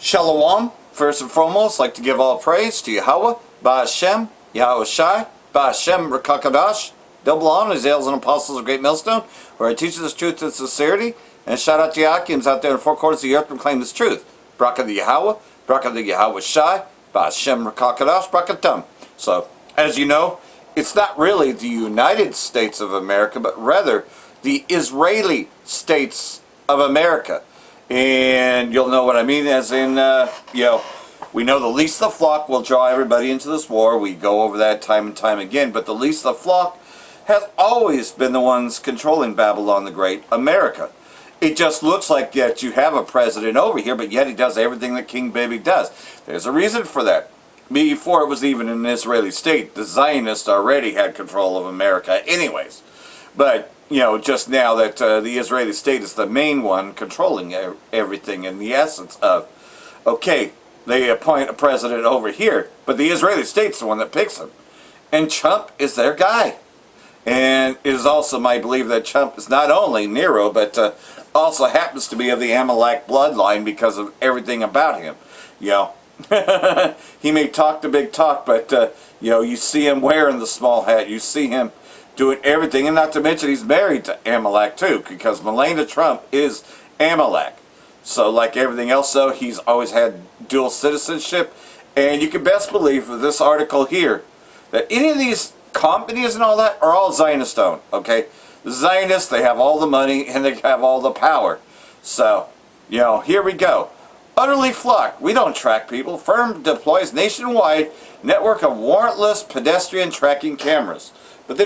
Shalom. First and foremost, I'd like to give all praise to Yahweh, Ba'ashem, Yahweh Shai, Ba'ashem, Rakakadash. Double honor, as and apostles of Great Millstone, where I teach this truth and sincerity. And shout out to Yakims out there in the four corners of the earth proclaim this truth. Braka the Yahweh, Braka the Yahweh Shai, Ba'ashem, Rakakadash, Brakatum. So, as you know, it's not really the United States of America, but rather the Israeli States of America. And you'll know what I mean, as in, we know the least of the flock will draw everybody into this war. We go over that time and time again. But the least of the flock has always been the ones controlling Babylon the Great, America. It just looks like that you have a president over here, but yet he does everything that King Baby does. There's a reason for that. Before it was even an Israeli state, the Zionists already had control of America anyways. But, just now that the Israeli state is the main one controlling everything in the essence of, okay, they appoint a president over here, but the Israeli state's the one that picks him. And Trump is their guy. And it is also my belief that Trump is not only Nero, but also happens to be of the Amalek bloodline because of everything about him. He may talk the big talk, but you see him wearing the small hat. You see him doing everything, and not to mention he's married to Amalek too, because Melania Trump is Amalek. So like everything else, though, he's always had dual citizenship. And you can best believe with this article here that any of these companies and all that are all Zionist owned, okay? The Zionists, they have all the money and they have all the power. So, here we go. Utterly flocked. We don't track people. Firm deploys nationwide network of warrantless pedestrian tracking cameras. But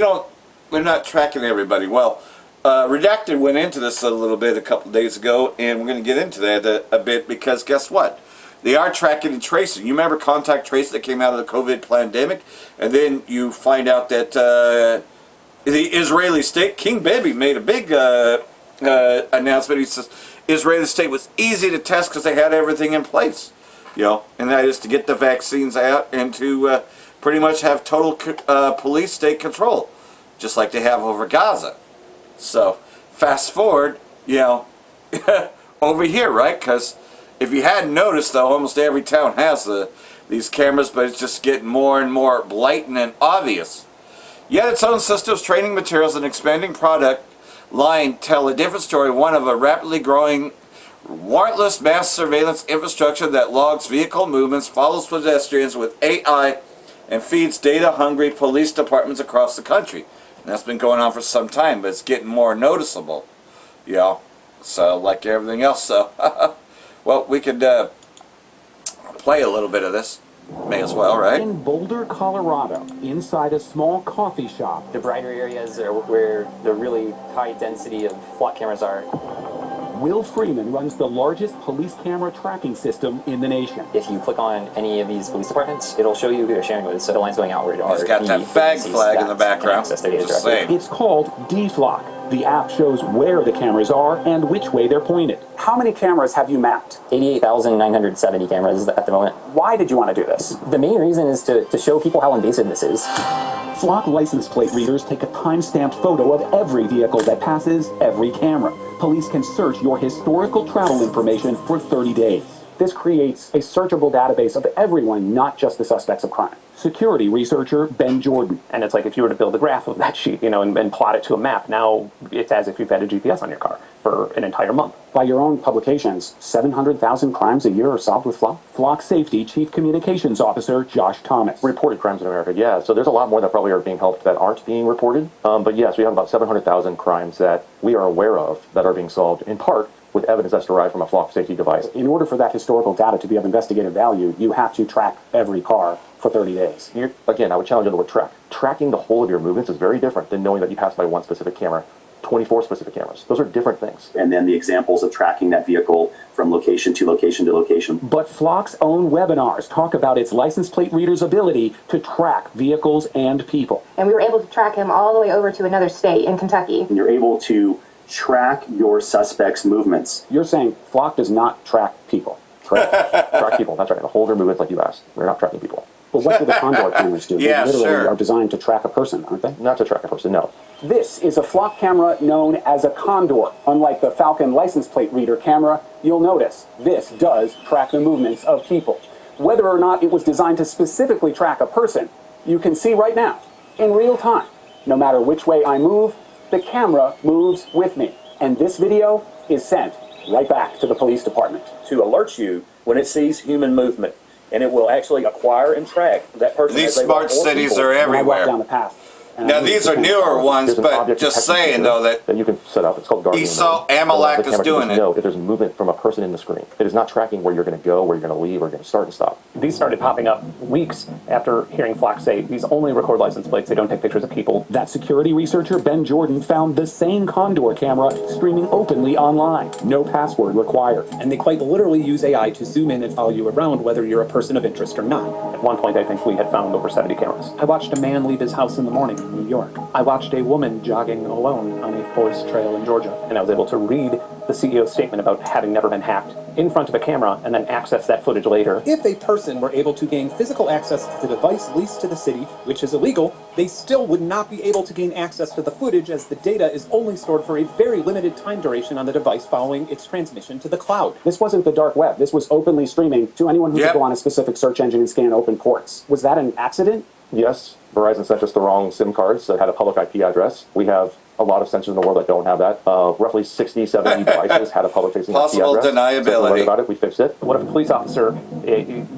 we're not tracking everybody. Well, Redacted went into this a little bit a couple days ago, and we're going to get into that a bit because guess what? They are tracking and tracing. You remember contact tracing that came out of the COVID pandemic? And then you find out that the Israeli state, King Baby, made a big announcement. He says Israeli state was easy to test because they had everything in place. And that is to get the vaccines out and to pretty much have total police state control, just like they have over Gaza. So, fast forward, over here, right? Because if you hadn't noticed, though, almost every town has these cameras, but it's just getting more and more blatant and obvious. Yet its own systems, training materials, and expanding product line tell a different story, one of a rapidly growing warrantless mass surveillance infrastructure that logs vehicle movements, follows pedestrians with AI, and feeds data-hungry police departments across the country. And that's been going on for some time, but it's getting more noticeable. So like everything else, well, we could play a little bit of this. May as well, right? In Boulder, Colorado, inside a small coffee shop. The brighter areas are where the really high density of flock cameras are. Will Freeman runs the largest police camera tracking system in the nation. If you click on any of these police departments, it'll show you who they're sharing with. So the lines going outward are... It's got that fag flag in the background. Just saying. It's called D-Flock. The app shows where the cameras are and which way they're pointed. How many cameras have you mapped? 88,970 cameras at the moment. Why did you want to do this? The main reason is to show people how invasive this is. Flock license plate readers take a time-stamped photo of every vehicle that passes every camera. Police can search your historical travel information for 30 days. This creates a searchable database of everyone, not just the suspects of crime. Security researcher Ben Jordan. And it's like if you were to build a graph of that sheet, and plot it to a map, now it's as if you've had a GPS on your car for an entire month. By your own publications, 700,000 crimes a year are solved with Flock. Flock Safety Chief Communications Officer Josh Thomas. Reported crimes in America, yeah. So there's a lot more that probably are being helped that aren't being reported. But yes, we have about 700,000 crimes that we are aware of that are being solved, in part with evidence that's derived from a Flock safety device. In order for that historical data to be of investigative value, you have to track every car for 30 days. Again, I would challenge you on the word track. Tracking the whole of your movements is very different than knowing that you passed by one specific camera, 24 specific cameras. Those are different things. And then the examples of tracking that vehicle from location to location to location. But Flock's own webinars talk about its license plate reader's ability to track vehicles and people. And we were able to track him all the way over to another state in Kentucky. And you're able to track your suspect's movements. You're saying Flock does not track people. Correct. Track people, that's right. The whole of their movements like you asked. We're not tracking people. But what do the Condor cameras do? Yeah, They literally sure. are designed to track a person, aren't they? Not to track a person, no. This is a flock camera known as a Condor. Unlike the Falcon license plate reader camera, you'll notice this does track the movements of people. Whether or not it was designed to specifically track a person, you can see right now, in real time. No matter which way I move, the camera moves with me. And this video is sent right back to the police department. To alert you when it sees human movement, and it will actually acquire and track that person. These as they smart walk or cities people. are When I walk down everywhere. the path. and I Now move these the are camera newer forward. ones, There's an but object just detection saying feature though that you can set up. It's called Guardian. Esau Mode. It allows Amalek the is camera to doing just it. know if there's movement from a person in the screen. It is not tracking where you're going to go, where you're going to leave, or you're going to start and stop. These started popping up weeks after hearing Flock say these only record license plates. They don't take pictures of people. That security researcher, Ben Jordan, found the same Condor camera streaming openly online. No password required. And they quite literally use AI to zoom in and follow you around whether you're a person of interest or not. At one point, I think we had found over 70 cameras. I watched a man leave his house in the morning in New York. I watched a woman jogging alone on a forest trail in Georgia. And I was able to read the CEO's statement about having never been hacked in front of a camera and then access that footage later. If a person were able to gain physical access to the device leased to the city, which is illegal, they still would not be able to gain access to the footage as the data is only stored for a very limited time duration on the device following its transmission to the cloud. This wasn't the dark web. This was openly streaming to anyone who Yep. could go on a specific search engine and scan open ports. Was that an accident? Yes, Verizon sent us the wrong SIM cards that had a public IP address. We have a lot of sensors in the world that don't have that. Roughly 60, 70 devices had a public-facing IP Possible address. So if we learned deniability. about it, we fixed it. What if a police officer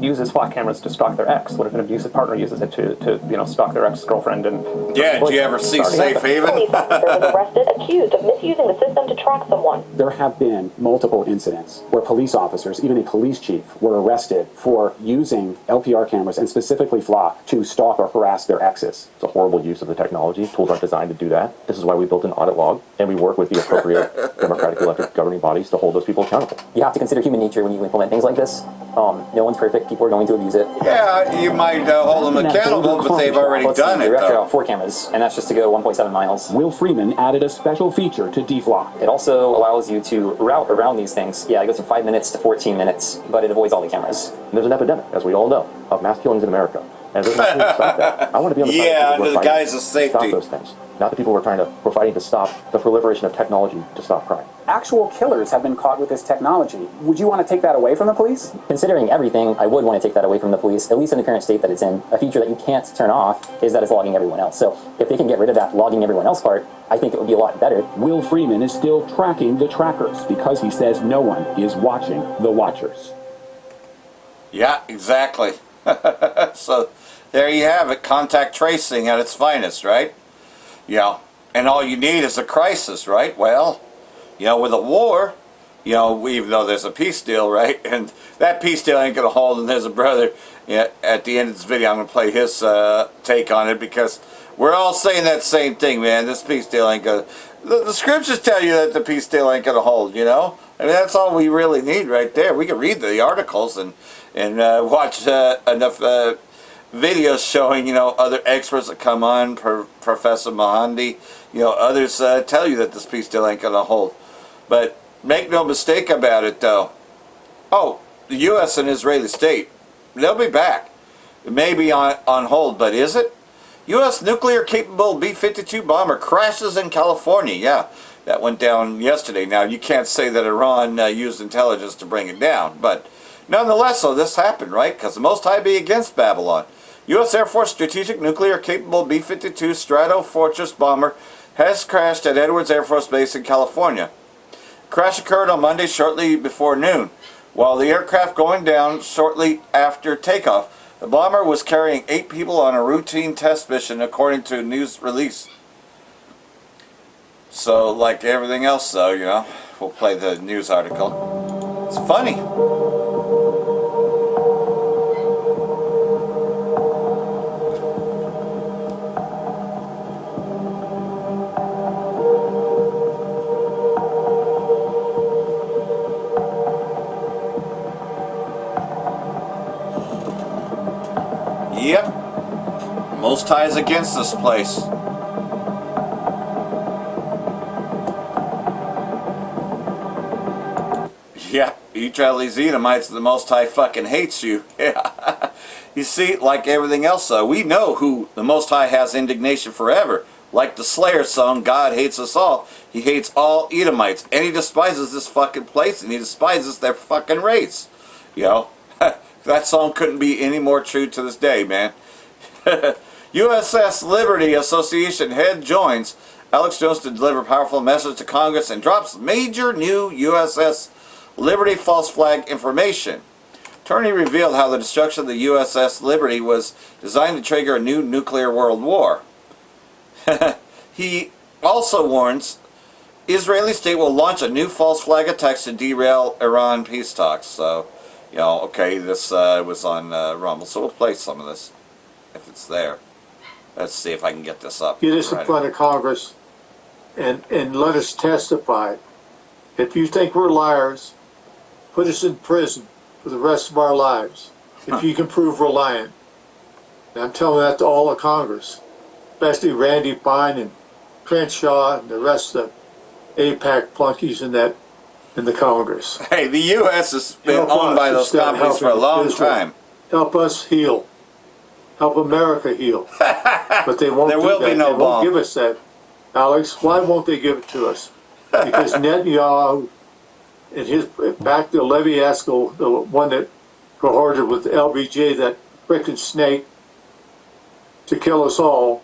uses flock cameras to stalk their ex? What if an abusive partner uses it to stalk their ex-girlfriend? And Yeah, did you ever see Safe Haven? Police officer was arrested accused of misusing the system to track someone. There have been multiple incidents where police officers, even a police chief, were arrested for using LPR cameras and specifically Flock to stalk or harass their exes. It's a horrible use of the technology. Tools aren't designed to do that. This is why we built an audit log, and we work with the appropriate democratically elected governing bodies to hold those people accountable. you have to consider human nature when you implement things like this. No one's perfect. People are going to abuse it. Yeah, you might hold them accountable, but they've already done it We're after though. 4 cameras, and that's just to go 1.7 miles. Will Freeman added a special feature to DFlock. It also allows you to route around these things. Yeah, it goes from 5 minutes to 14 minutes, but it avoids all the cameras. And there's an epidemic, as we all know, of mass killings in America. And there's nothing to stop that. I want to be on the side Yeah, of people who under are the fighting guise of to safety. stop those things. Not the people who are fighting to stop the proliferation of technology to stop crime. Actual killers have been caught with this technology. Would you want to take that away from the police? Considering everything, I would want to take that away from the police, at least in the current state that it's in. A feature that you can't turn off is that it's logging everyone else. So if they can get rid of that logging everyone else part, I think it would be a lot better. Will Freeman is still tracking the trackers because he says no one is watching the watchers. Yeah, exactly. So there you have it, contact tracing at its finest, right? Yeah, and all you need is a crisis, right? Well, with a war, even though there's a peace deal, right? And that peace deal ain't gonna hold. And there's a brother. Yeah, at the end of this video, I'm gonna play his take on it because we're all saying that same thing, man. This peace deal ain't gonna. The scriptures tell you that the peace deal ain't gonna hold. I mean, that's all we really need right there. We can read the articles and watch enough videos showing other experts that come on, Professor Mahandi, others tell you that this peace deal ain't gonna hold. But make no mistake about it, though. Oh, the U.S. and Israeli state, they'll be back. It may be on hold, but is it? U.S. nuclear-capable B-52 bomber crashes in California. Yeah, that went down yesterday. Now, you can't say that Iran used intelligence to bring it down, but nonetheless, so this happened, right? Because the Most High be against Babylon. U.S. Air Force strategic nuclear-capable B-52 Stratofortress bomber has crashed at Edwards Air Force Base in California. Crash occurred on Monday shortly before noon. While the aircraft going down shortly after takeoff, the bomber was carrying 8 people on a routine test mission, according to a news release. So, like everything else, though, we'll play the news article. It's funny. Yep. Most ties against this place. Yeah, Israelis Edomites, the Most High fucking hates you. Yeah. You see, like everything else, though, we know who the Most High has indignation forever. Like the Slayer song, God hates us all. He hates all Edomites. And he despises this fucking place, and he despises their fucking race. You know? That song couldn't be any more true to this day, man. USS Liberty Association head joins Alex Jones to deliver powerful message to Congress and drops major new USS Liberty false flag information. Turney revealed how the destruction of the USS Liberty was designed to trigger a new nuclear world war. He also warns Israeli state will launch a new false flag attack to derail Iran peace talks. So, you know, okay, this was on Rumble, so we'll play some of this if it's there. Let's see if I can get this up. Get us in front of Congress and let us testify. If you think we're liars, put us in prison for the rest of our lives. If you can prove we're lying. And I'm telling that to all of Congress, especially Randy Fine and Crenshaw and the rest of the AIPAC flunkies in the Congress. Hey, the U.S. has been owned by those companies for a long time. Help us heal. Help America heal. But they won't There do will that. be no they bomb. won't give us that. Alex, why won't they give it to us? Because Netanyahu and his, back to Levi Eskell, the one that cohorted with LBJ, that frickin' snake, to kill us all,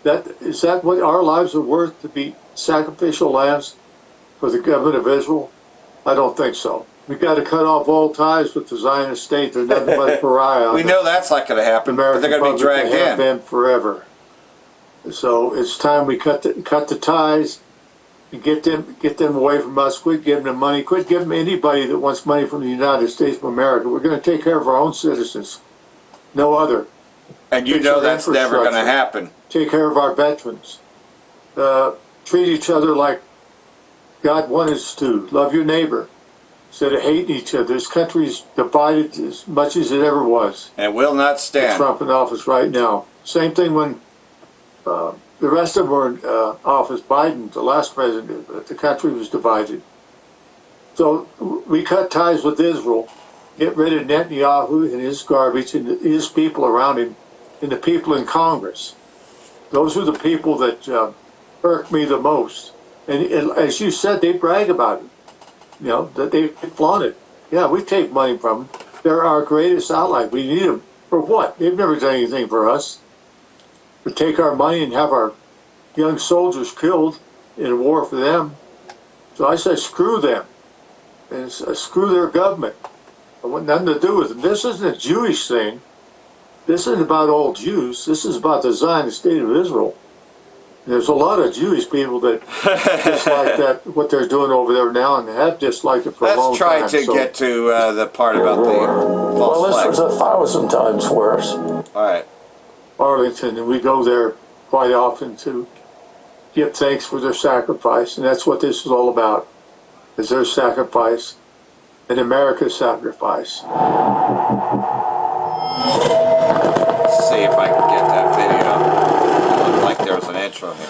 is that what our lives are worth, to be sacrificial lambs for the government of Israel? I don't think so. We've got to cut off all ties with the Zionist state. They're nothing but a pariah. We know that's not going to happen, but they're going to be dragged They have in. been forever. So it's time we cut the ties and get them away from us. Quit giving them money. Quit giving anybody that wants money from the United States of America. We're going to take care of our own citizens. No other. And you Fix know our that's never going to infrastructure. happen. Take care of our veterans. Treat each other like God wanted us to. Love your neighbor instead of hating each other. This country's divided as much as it ever was. And will not stand. Trump in office right now. Same thing when the rest of them were in office. Biden, the last president, the country was divided. So we cut ties with Israel, get rid of Netanyahu and his garbage and his people around him and the people in Congress. Those are the people that irk me the most. And as you said, they brag about it. You know, that they flaunt it. Yeah, we take money from them. They're our greatest ally. We need them. For what? They've never done anything for us. To take our money and have our young soldiers killed in a war for them. So I said, screw them. And screw their government. I want nothing to do with them. This isn't a Jewish thing. This isn't about all Jews. This is about the Zionist state of Israel. There's a lot of Jewish people that dislike that, what they're doing over there now, and have disliked it for a long Let's time. try to get to the part about the false Well, flag. this was 1,000 times worse. All right. Arlington, and we go there quite often to give thanks for their sacrifice, and that's what this is all about, is their sacrifice and America's sacrifice. Let's see if I can get that video. It looked like there was an intro here.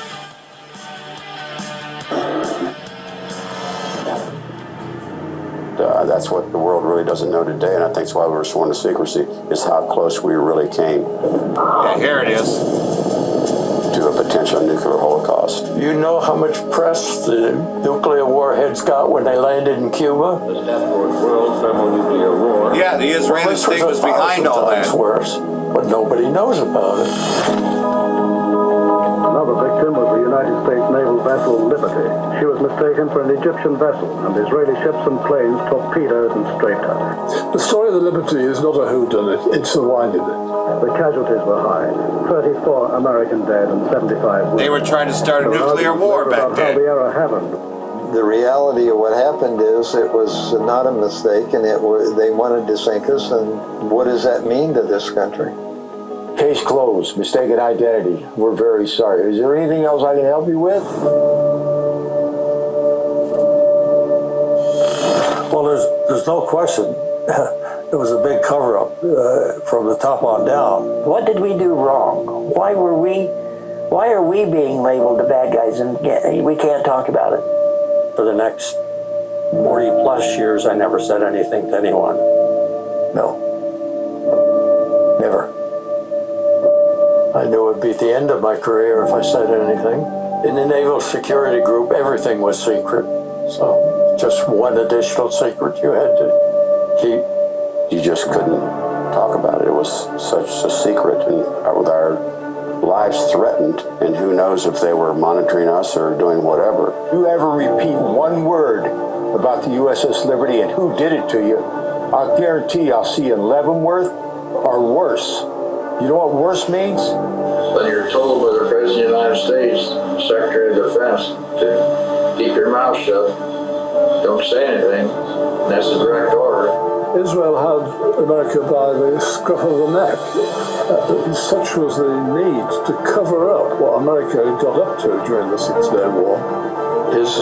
That's what the world really doesn't know today, and I think that's why we were sworn to secrecy, is how close we really came. Yeah, here it is. To a potential nuclear holocaust. You know how much press the nuclear warheads got when they landed in Cuba? The world thermonuclear war. Yeah, the Israeli state was behind all that. Worse, but nobody knows about it. Another victim was the United States naval vessel Liberty. She was mistaken for an Egyptian vessel, and Israeli ships and planes torpedoed and strafed her. The story of the Liberty is not a whodunit, it's a whodunit. The casualties were high. 34 American dead and 75 wounded. They were trying to start a nuclear war back How then. the error happened. The reality of what happened is it was not a mistake, and they wanted to sink us, and what does that mean to this country? Case closed. Mistaken identity. We're very sorry. Is there anything else I can help you with? Well, there's no question. It was a big cover-up from the top on down. What did we do wrong? Why are we being labeled the bad guys and we can't talk about it? For the next 40-plus years, I never said anything to anyone. No. Never. I knew it'd be the end of my career if I said anything. In the Naval Security Group, everything was secret. So just one additional secret you had to keep. You just couldn't talk about it. It was such a secret, and with our lives threatened, and who knows if they were monitoring us or doing whatever. You ever repeat one word about the USS Liberty and who did it to you, I'll guarantee I'll see you in Leavenworth or worse. You know what worse means? When you're told by the President of the United States, Secretary of Defense, to keep your mouth shut, don't say anything, and that's a direct order. Israel had America by the scruff of the neck. Such was the need to cover up what America had got up to during the Six-Day War. His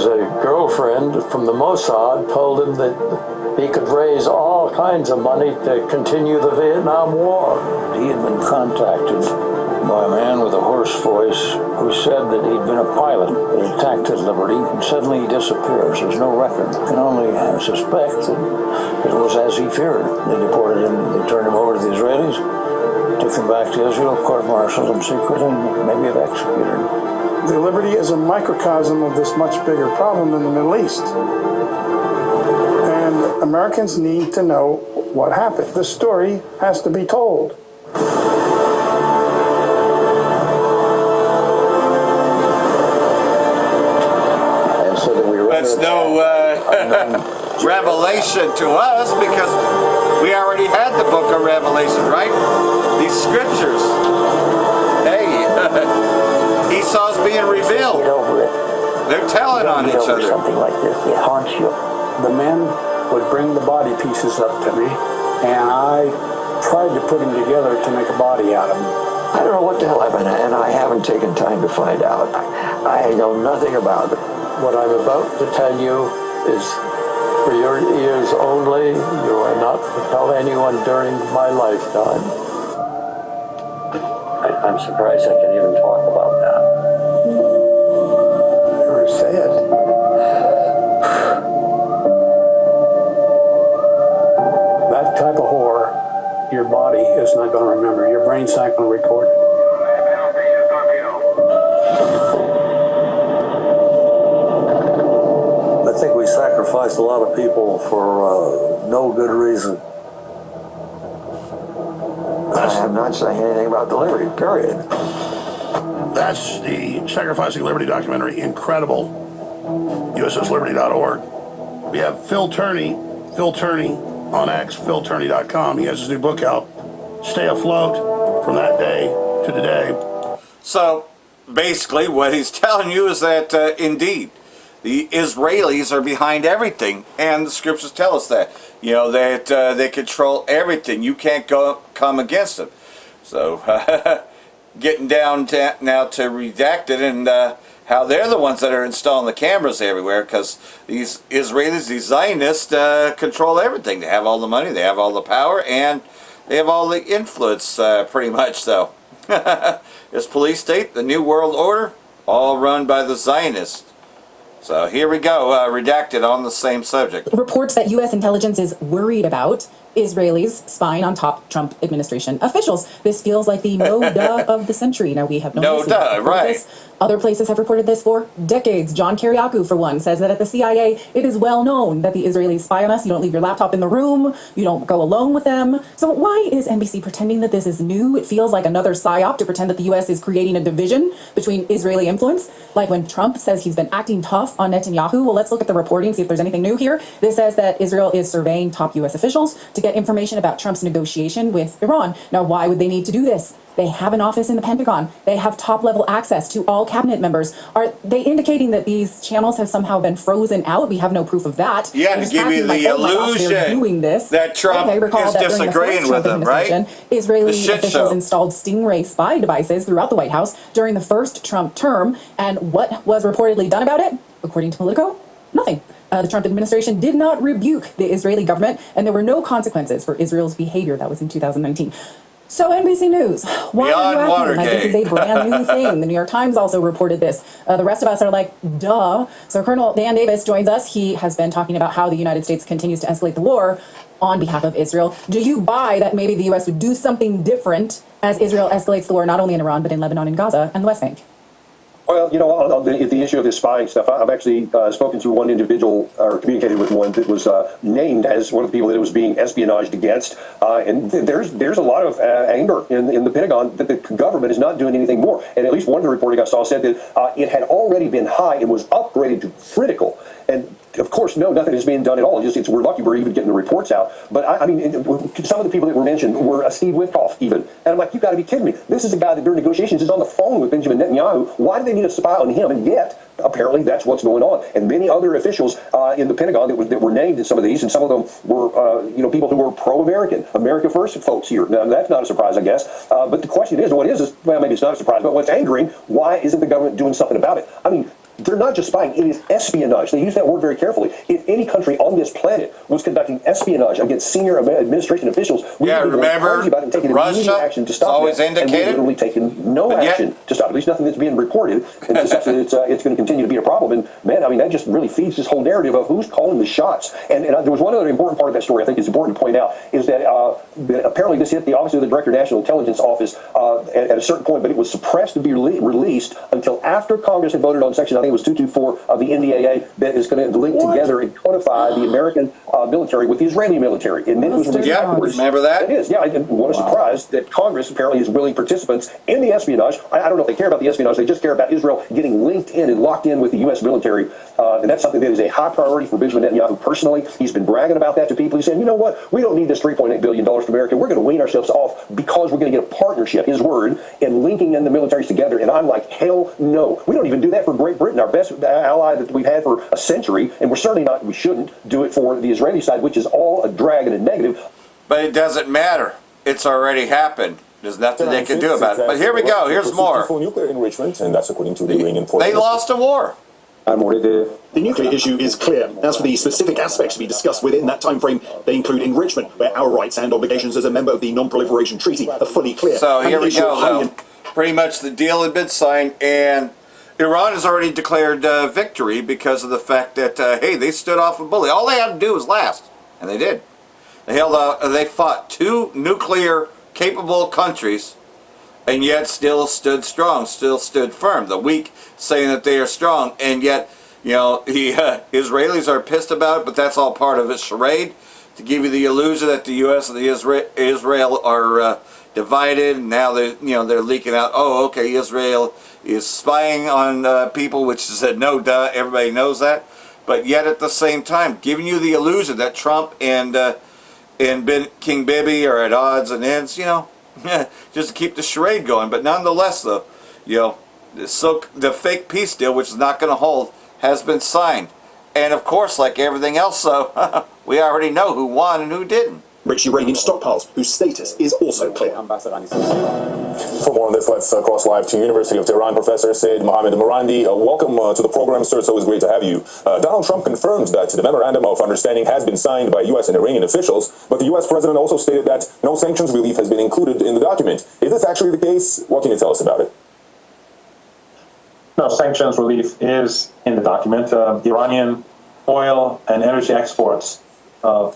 girlfriend from the Mossad told him that he could raise all kinds of money to continue the Vietnam War. He had been contacted by a man with a hoarse voice who said that he'd been a pilot that attacked at Liberty, and suddenly he disappears. There's no record. You can only suspect that it was as he feared. They deported him, they turned him over to the Israelis, took him back to Israel, court-martialed him secretly, and maybe have executed him. The Liberty is a microcosm of this much bigger problem in the Middle East. And Americans need to know what happened. The story has to be told. And so that we That's no revelation to us, because we already had the book of Revelation, right? These scriptures. Hey, Esau's being revealed. Get over it. They're telling on Get each over other. something like this. It haunts you. The men would bring the body pieces up to me, and I tried to put them together to make a body out of them. I don't know what the hell happened, and I haven't taken time to find out. I know nothing about it. What I'm about to tell you is for your ears only. You are not to tell anyone during my lifetime. I'm surprised I can even talk about that. You're sad. That type of horror, your body is not going to remember. Your brain's not going to record it. I think we sacrificed a lot of people for no good reason. I'm not saying anything about the Liberty, period. That's the Sacrificing Liberty documentary. Incredible. USSLiberty.org. We have Phil Turney on X, philturney.com. He has his new book out, Stay Afloat, from that day to today. So, basically, what he's telling you is that, indeed, the Israelis are behind everything, and the scriptures tell us that. You know, that they control everything. You can't come against them. So, getting down to, now to Redacted and how they're the ones that are installing the cameras everywhere, because these Israelis, these Zionists, control everything. They have all the money, they have all the power, and they have all the influence, pretty much. So, this police state, the New World Order, all run by the Zionists. So here we go, Redacted on the same subject. Reports that U.S. intelligence is worried about Israelis spying on top Trump administration officials. This feels like the no-duh of the century. Now, we have known No-duh, right. this. Other places have reported this for decades. John Kiriakou, for one, says that at the CIA, it is well known that the Israelis spy on us. You don't leave your laptop in the room. You don't go alone with them. So why is NBC pretending that this is new? It feels like another psyop to pretend that the U.S. is creating a division between Israeli influence. Like when Trump says he's been acting tough on Netanyahu. Well, let's look at the reporting, see if there's anything new here. This says that Israel is surveying top U.S. officials to get information about Trump's negotiation with Iran. Now, why would they need to do this? They have an office in the Pentagon. They have top-level access to all cabinet members. Are they indicating that these channels have somehow been frozen out? We have no proof of that. Yeah, to give you the illusion doing this. that Trump is disagreeing with them, right? Israeli The officials installed Stingray spy devices throughout the White House during the first Trump term. And what was reportedly done about it? According to Politico, nothing. The Trump administration did not rebuke the Israeli government, and there were no consequences for Israel's behavior. That was in 2019. So NBC News, why Beyond are you acting like this is a Watergate. brand new thing? The New York Times also reported this. The rest of us are like, duh. So Colonel Dan Davis joins us. He has been talking about how the United States continues to escalate the war on behalf of Israel. Do you buy that maybe the U.S. would do something different as Israel escalates the war not only in Iran, but in Lebanon and Gaza and the West Bank? Well, you know, on the issue of this spying stuff, I've actually spoken to one individual, or communicated with one that was named as one of the people that it was being espionaged against. And there's a lot of anger in the Pentagon that the government is not doing anything more. And at least one of the reporting I saw said that it had already been high and was upgraded to critical. And of course, no, nothing is being done at all. We're lucky we're even getting the reports out. But I mean, some of the people that were mentioned were Steve Witkoff even. And I'm like, you've got to be kidding me. This is a guy that during negotiations is on the phone with Benjamin Netanyahu. Why do they need to spy on him? And yet, apparently, that's what's going on. And many other officials in the Pentagon that were named in some of these, and some of them were, people who were pro-American, America First folks here. Now, that's not a surprise, I guess. But the question is, well, maybe it's not a surprise, but what's angering, why isn't the government doing something about it? I mean, they're not just spying, it is espionage. They use that word very carefully. If any country on this planet was conducting espionage against senior administration officials, we would be crazy about it and taking immediate action to stop always it. indicated. And we've literally taken no action to stop it. At least nothing that's being reported. And it's going to continue to be a problem. And man, I mean, that just really feeds this whole narrative of who's calling the shots. And there was one other important part of that story I think is important to point out, is that apparently this hit the Office of the Director of National Intelligence Office at a certain point, but it was suppressed to be released until after Congress had voted on Section, I think it was 224 of the NDAA, that is going to link together and codify the American military with the Israeli military. And then it was released afterwards. Remember that? It is, yeah. And what a surprise that Congress apparently is willing participants in the espionage. I don't know if they care about the espionage. They just care about Israel getting linked in and locked in with the U.S. military. And that's something that is a high priority for Benjamin Netanyahu personally. He's been bragging about that to people. He's saying, you know what? We don't need this $3.8 billion from America. We're going to wean ourselves off because we're going to get a partnership, his word, in linking in the militaries together. And I'm like, hell no. We don't even do that for Great Britain, our best ally that we've had for a century. And we're certainly not, we shouldn't do it for the Israeli side, which is all a drag and a negative. But it doesn't matter. It's already happened. There's nothing they can do about it. But here we go. Here's more. For nuclear enrichment, and that's according to the Iranian Foreign They lost a war. The nuclear issue is clear. As for the specific aspects to be discussed within that time frame, they include enrichment, where our rights and obligations as a member of the Non-Proliferation Treaty are fully clear. So here we go, though. Pretty much the deal had been signed, and Iran has already declared victory because of the fact that, hey, they stood off a bully. All they had to do was last, and they did. They fought two nuclear-capable countries, and yet still stood strong, still stood firm. The weak saying that they are strong, and yet, you know, Israelis are pissed about it, but that's all part of a charade to give you the illusion that the U.S. and the Israel are divided. And now they're leaking out, oh, okay, Israel is spying on people, which is no duh, everybody knows that. But yet at the same time, giving you the illusion that Trump and King Bibi are at odds and ends, you know, just to keep the charade going. But nonetheless, though, you know, the fake peace deal, which is not going to hold, has been signed. And of course, like everything else, though, we already know who won and who didn't. Rich uranium stockpiles, whose status is also clear. For more on this, let's cross live to University of Tehran professor Said Mohammed Morandi. Welcome to the program, sir. It's always great to have you. Donald Trump confirmed that the memorandum of understanding has been signed by U.S. and Iranian officials, but the U.S. president also stated that no sanctions relief has been included in the document. Is this actually the case? What can you tell us about it? No, sanctions relief is in the document. Iranian oil and energy exports are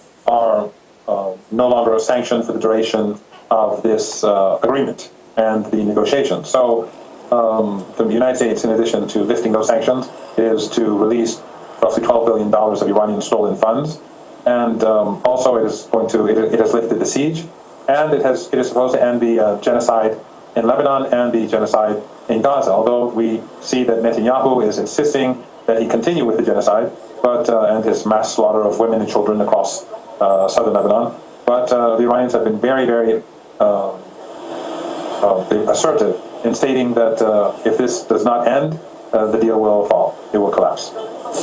no longer a sanction for the duration of this agreement and the negotiation. So the United States, in addition to lifting those sanctions, is to release roughly $12 billion of Iranian stolen funds. And also it has lifted the siege, and it is supposed to end the genocide in Lebanon and the genocide in Gaza, although we see that Netanyahu is insisting that he continue with the genocide, and his mass slaughter of women and children across southern Lebanon. But the Iranians have been very, very assertive in stating that if this does not end, the deal will fall. It will collapse.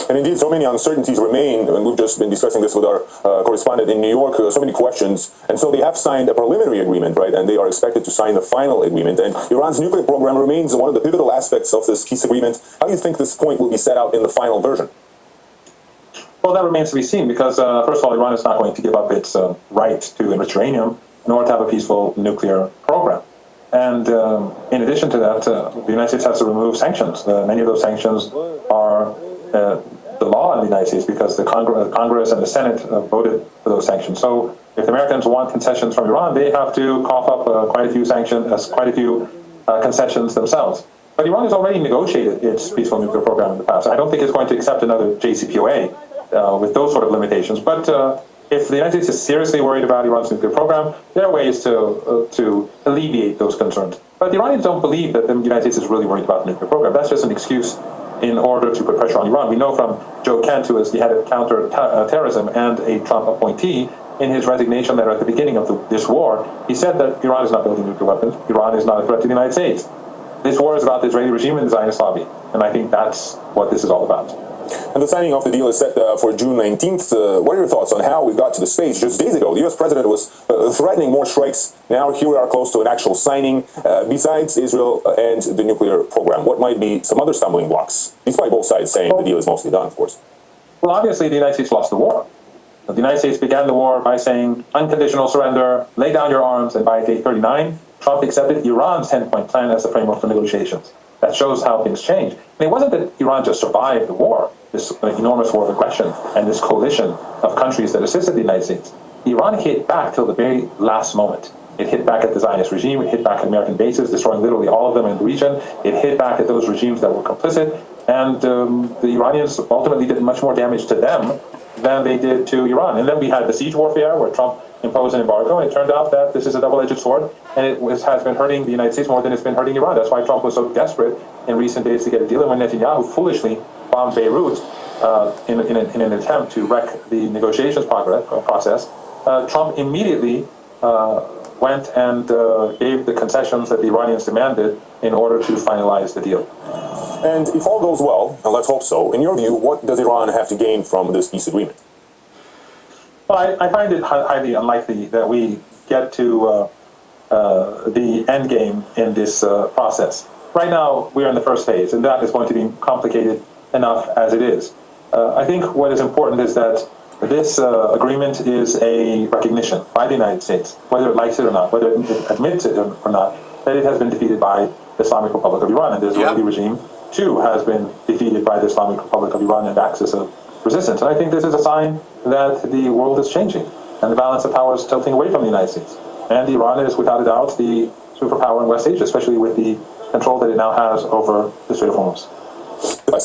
And indeed, so many uncertainties remain, and we've just been discussing this with our correspondent in New York, so many questions. And so they have signed a preliminary agreement, right, and they are expected to sign the final agreement. And Iran's nuclear program remains one of the pivotal aspects of this peace agreement. How do you think this point will be set out in the final version? Well, that remains to be seen because, first of all, Iran is not going to give up its right to enrich uranium, nor to have a peaceful nuclear program. And in addition to that, the United States has to remove sanctions. Many of those sanctions are the law in the United States because the Congress and the Senate voted for those sanctions. So if the Americans want concessions from Iran, they have to cough up quite a few concessions themselves. But Iran has already negotiated its peaceful nuclear program in the past. I don't think it's going to accept another JCPOA with those sort of limitations. But if the United States is seriously worried about Iran's nuclear program, there are ways to alleviate those concerns. But the Iranians don't believe that the United States is really worried about the nuclear program. That's just an excuse in order to put pressure on Iran. We know from Joe Kent, who is the head of counterterrorism and a Trump appointee, in his resignation letter at the beginning of this war, he said that Iran is not building nuclear weapons. Iran is not a threat to the United States. This war is about the Israeli regime and the Zionist lobby. And I think that's what this is all about. And the signing of the deal is set for June 19th. What are your thoughts on how we got to the stage? Just days ago, the U.S. president was threatening more strikes. Now here we are close to an actual signing. Besides Israel and the nuclear program, what might be some other stumbling blocks? Despite both sides saying the deal is mostly done, of course. Well, obviously, the United States lost the war. The United States began the war by saying unconditional surrender, lay down your arms, and by day 39, Trump accepted Iran's 10-point plan as the framework for negotiations. That shows how things change. And it wasn't that Iran just survived the war, this enormous war of aggression and this coalition of countries that assisted the United States. Iran hit back till the very last moment. It hit back at the Zionist regime, it hit back at American bases, destroying literally all of them in the region. It hit back at those regimes that were complicit. And the Iranians ultimately did much more damage to them than they did to Iran. And then we had the siege warfare where Trump imposed an embargo, and it turned out that this is a double-edged sword, and it has been hurting the United States more than it's been hurting Iran. That's why Trump was so desperate in recent days to get a deal. And when Netanyahu foolishly bombed Beirut in an attempt to wreck the negotiations process, Trump immediately went and gave the concessions that the Iranians demanded in order to finalize the deal. And if all goes well, and let's hope so, in your view, what does Iran have to gain from this peace agreement? Well, I find it highly unlikely that we get to the end game in this process. Right now, we're in the first phase, and that is going to be complicated enough as it is. I think what is important is that this agreement is a recognition by the United States, whether it likes it or not, whether it admits it or not, that it has been defeated by the Islamic Republic of Iran, and the Israeli regime, too, has been defeated by the Islamic Republic of Iran and axis of resistance. And I think this is a sign that the world is changing and the balance of power is tilting away from the United States. And Iran is, without a doubt, the superpower in West Asia, especially with the control that it now has over the Strait of Hormuz.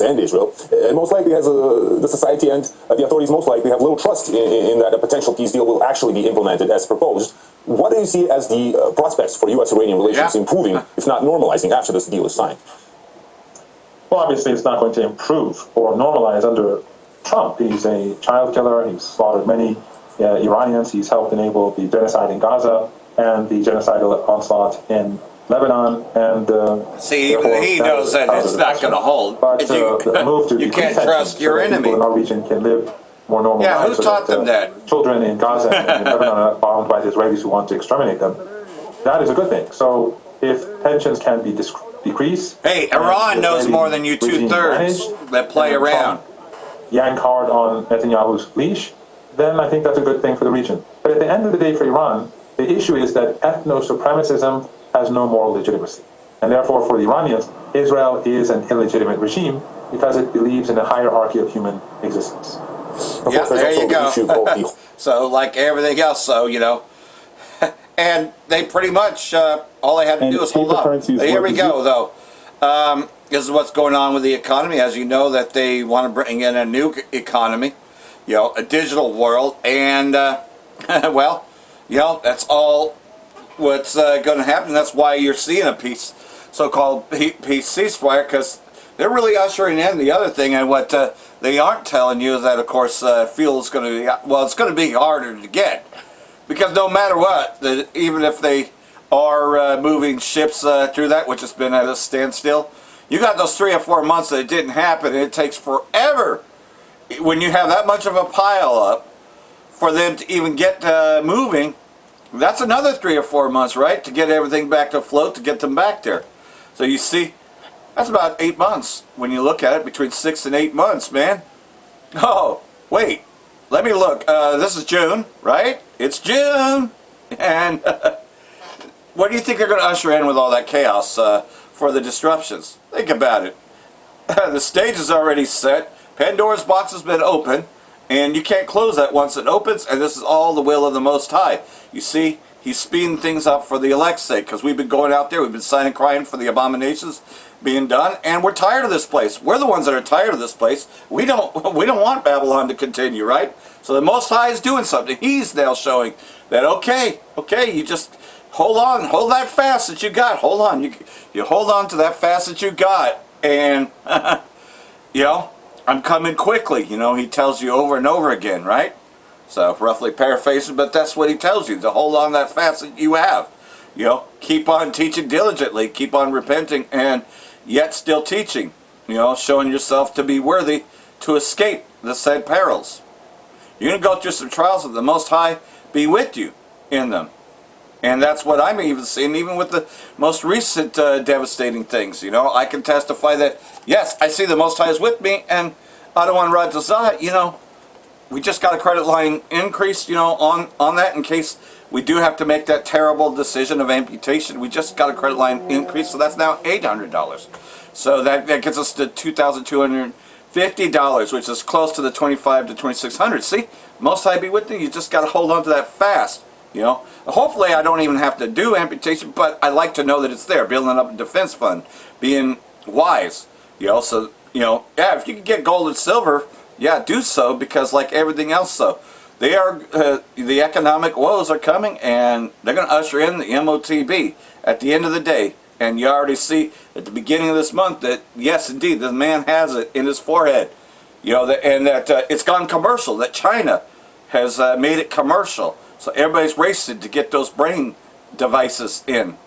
And Israel, and most likely has the society and the authorities most likely have little trust in that a potential peace deal will actually be implemented as proposed. What do you see as the prospects for U.S.-Iranian relations improving, if not normalizing, after this deal is signed? Well, obviously, it's not going to improve or normalize under Trump. He's a child killer. He's slaughtered many Iranians. He's helped enable the genocide in Gaza and the genocidal onslaught in Lebanon. And see, even he knows that it's not going to hold. But you can't trust your enemy. People in our region can live more normal lives. Yeah, who taught them that? Children in Gaza and in Lebanon are not bombed by the Israelis who want to exterminate them. That is a good thing. So if tensions can be decreased. Hey, Iran knows more than you 2/3 that play around. Yank hard on Netanyahu's leash, then I think that's a good thing for the region. But at the end of the day for Iran, the issue is that ethno-supremacism has no moral legitimacy. And therefore for the Iranians, Israel is an illegitimate regime because it believes in a hierarchy of human existence. Yeah, there you go. So like everything else, so, you know, and they pretty much, all they had to do was hold up. Here we go, though. This is what's going on with the economy. As you know, that they want to bring in a new economy, you know, a digital world. And, well, you know, that's all what's going to happen. That's why you're seeing a so-called peace ceasefire, because they're really ushering in the other thing. And what they aren't telling you is that, of course, fuel is going to be, well, it's going to be harder to get. Because no matter what, even if they are moving ships through that, which has been at a standstill, you got those 3 or 4 months that it didn't happen, and it takes forever when you have that much of a pile up for them to even get moving. That's another 3 or 4 months, right, to get everything back to float, to get them back there. So you see, that's about 8 months when you look at it, between 6 and 8 months, man. Oh, wait, let me look. This is June, right? It's June, and what do you think they're going to usher in with all that chaos for the disruptions? Think about it. The stage is already set. Pandora's box has been opened, and you can't close that once it opens, and this is all the will of the Most High. You see, he's speeding things up for the elect's sake, because we've been going out there, we've been signing, crying for the abominations being done, and we're tired of this place. We're the ones that are tired of this place. We don't want Babylon to continue, right? So the Most High is doing something. He's now showing that, okay, you just hold on, hold that fast that you got. Hold on, you hold on to that fast that you got, and you know, I'm coming quickly. You know, he tells you over and over again, right? So roughly paraphrasing, but that's what he tells you, to hold on that fast that you have. You know, keep on teaching diligently, keep on repenting, and yet still teaching. You know, showing yourself to be worthy to escape the said perils. You're going to go through some trials, of the Most High be with you in them. And that's what I'm even seeing, even with the most recent devastating things. You know, I can testify that, yes, I see the Most High is with me, and Adawan Radzazah, you know, we just got a credit line increase, you know, on that in case we do have to make that terrible decision of amputation. We just got a credit line increase, so that's now $800. So that gets us to $2,250, which is close to the $2,500 to $2,600. See, Most High be with you. You just got to hold on to that fast. You know, hopefully I don't even have to do amputation, but I like to know that it's there. Building up a defense fund, being wise. You know, so you know, yeah, if you can get gold and silver, yeah, do so, because like everything else, so they are the economic woes are coming, and they're going to usher in the MOTB at the end of the day. And you already see at the beginning of this month that yes, indeed, the man has it in his forehead. You know, and that it's gone commercial. That China has made it commercial. So everybody's racing to get those brain devices in.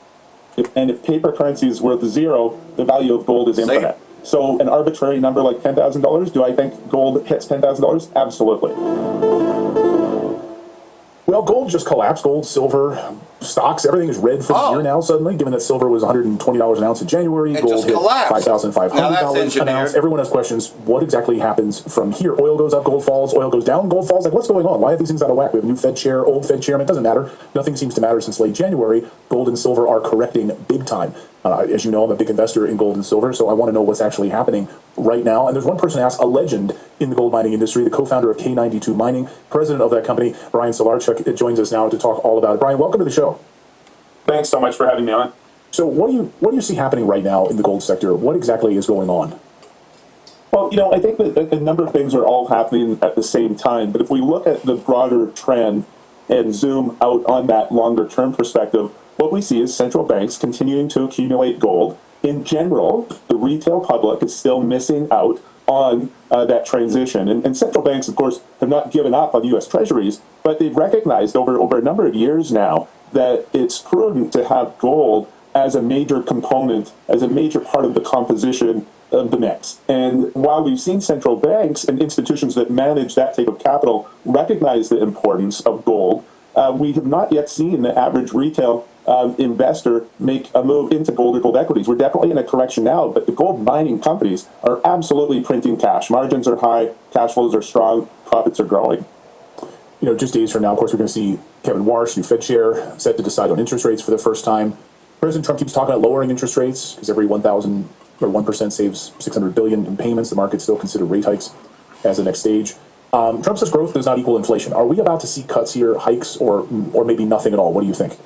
And if paper currency is worth zero, the value of gold is infinite. So an arbitrary number like $10,000, do I think gold hits $10,000? Absolutely. Well, gold just collapsed. Gold, silver, stocks, everything is red for the year now suddenly, given that silver was $120 an ounce in January. Gold hit $5,500 an ounce. Everyone has questions. What exactly happens from here? Oil goes up, gold falls. Oil goes down, gold falls. Like, what's going on? Why are these things out of whack? We have a new Fed chair, old Fed chairman. It doesn't matter. Nothing seems to matter since late January. Gold and silver are correcting big time. As you know, I'm a big investor in gold and silver, so I want to know what's actually happening right now. And there's one person asked, a legend in the gold mining industry, the co-founder of K92 Mining, president of that company, Brian Solarchuk, joins us now to talk all about it. Brian, welcome to the show. Thanks so much for having me on. So what do you see happening right now in the gold sector? What exactly is going on? Well, you know, I think that a number of things are all happening at the same time. But if we look at the broader trend and zoom out on that longer term perspective, what we see is central banks continuing to accumulate gold. In general, the retail public is still missing out on that transition. And central banks, of course, have not given up on U.S. Treasuries, but they've recognized over a number of years now that it's prudent to have gold as a major component, as a major part of the composition of the mix. And while we've seen central banks and institutions that manage that type of capital recognize the importance of gold, we have not yet seen the average retail investor make a move into gold or gold equities. We're definitely in a correction now, but the gold mining companies are absolutely printing cash. Margins are high, cash flows are strong, profits are growing. You know, just days from now, of course, we're going to see Kevin Warsh, new Fed chair, set to decide on interest rates for the first time. President Trump keeps talking about lowering interest rates because every 1,000 or 1% saves $600 billion in payments. The markets still consider rate hikes as the next stage. Trump says growth does not equal inflation. Are we about to see cuts here, hikes, or maybe nothing at all? What do you think?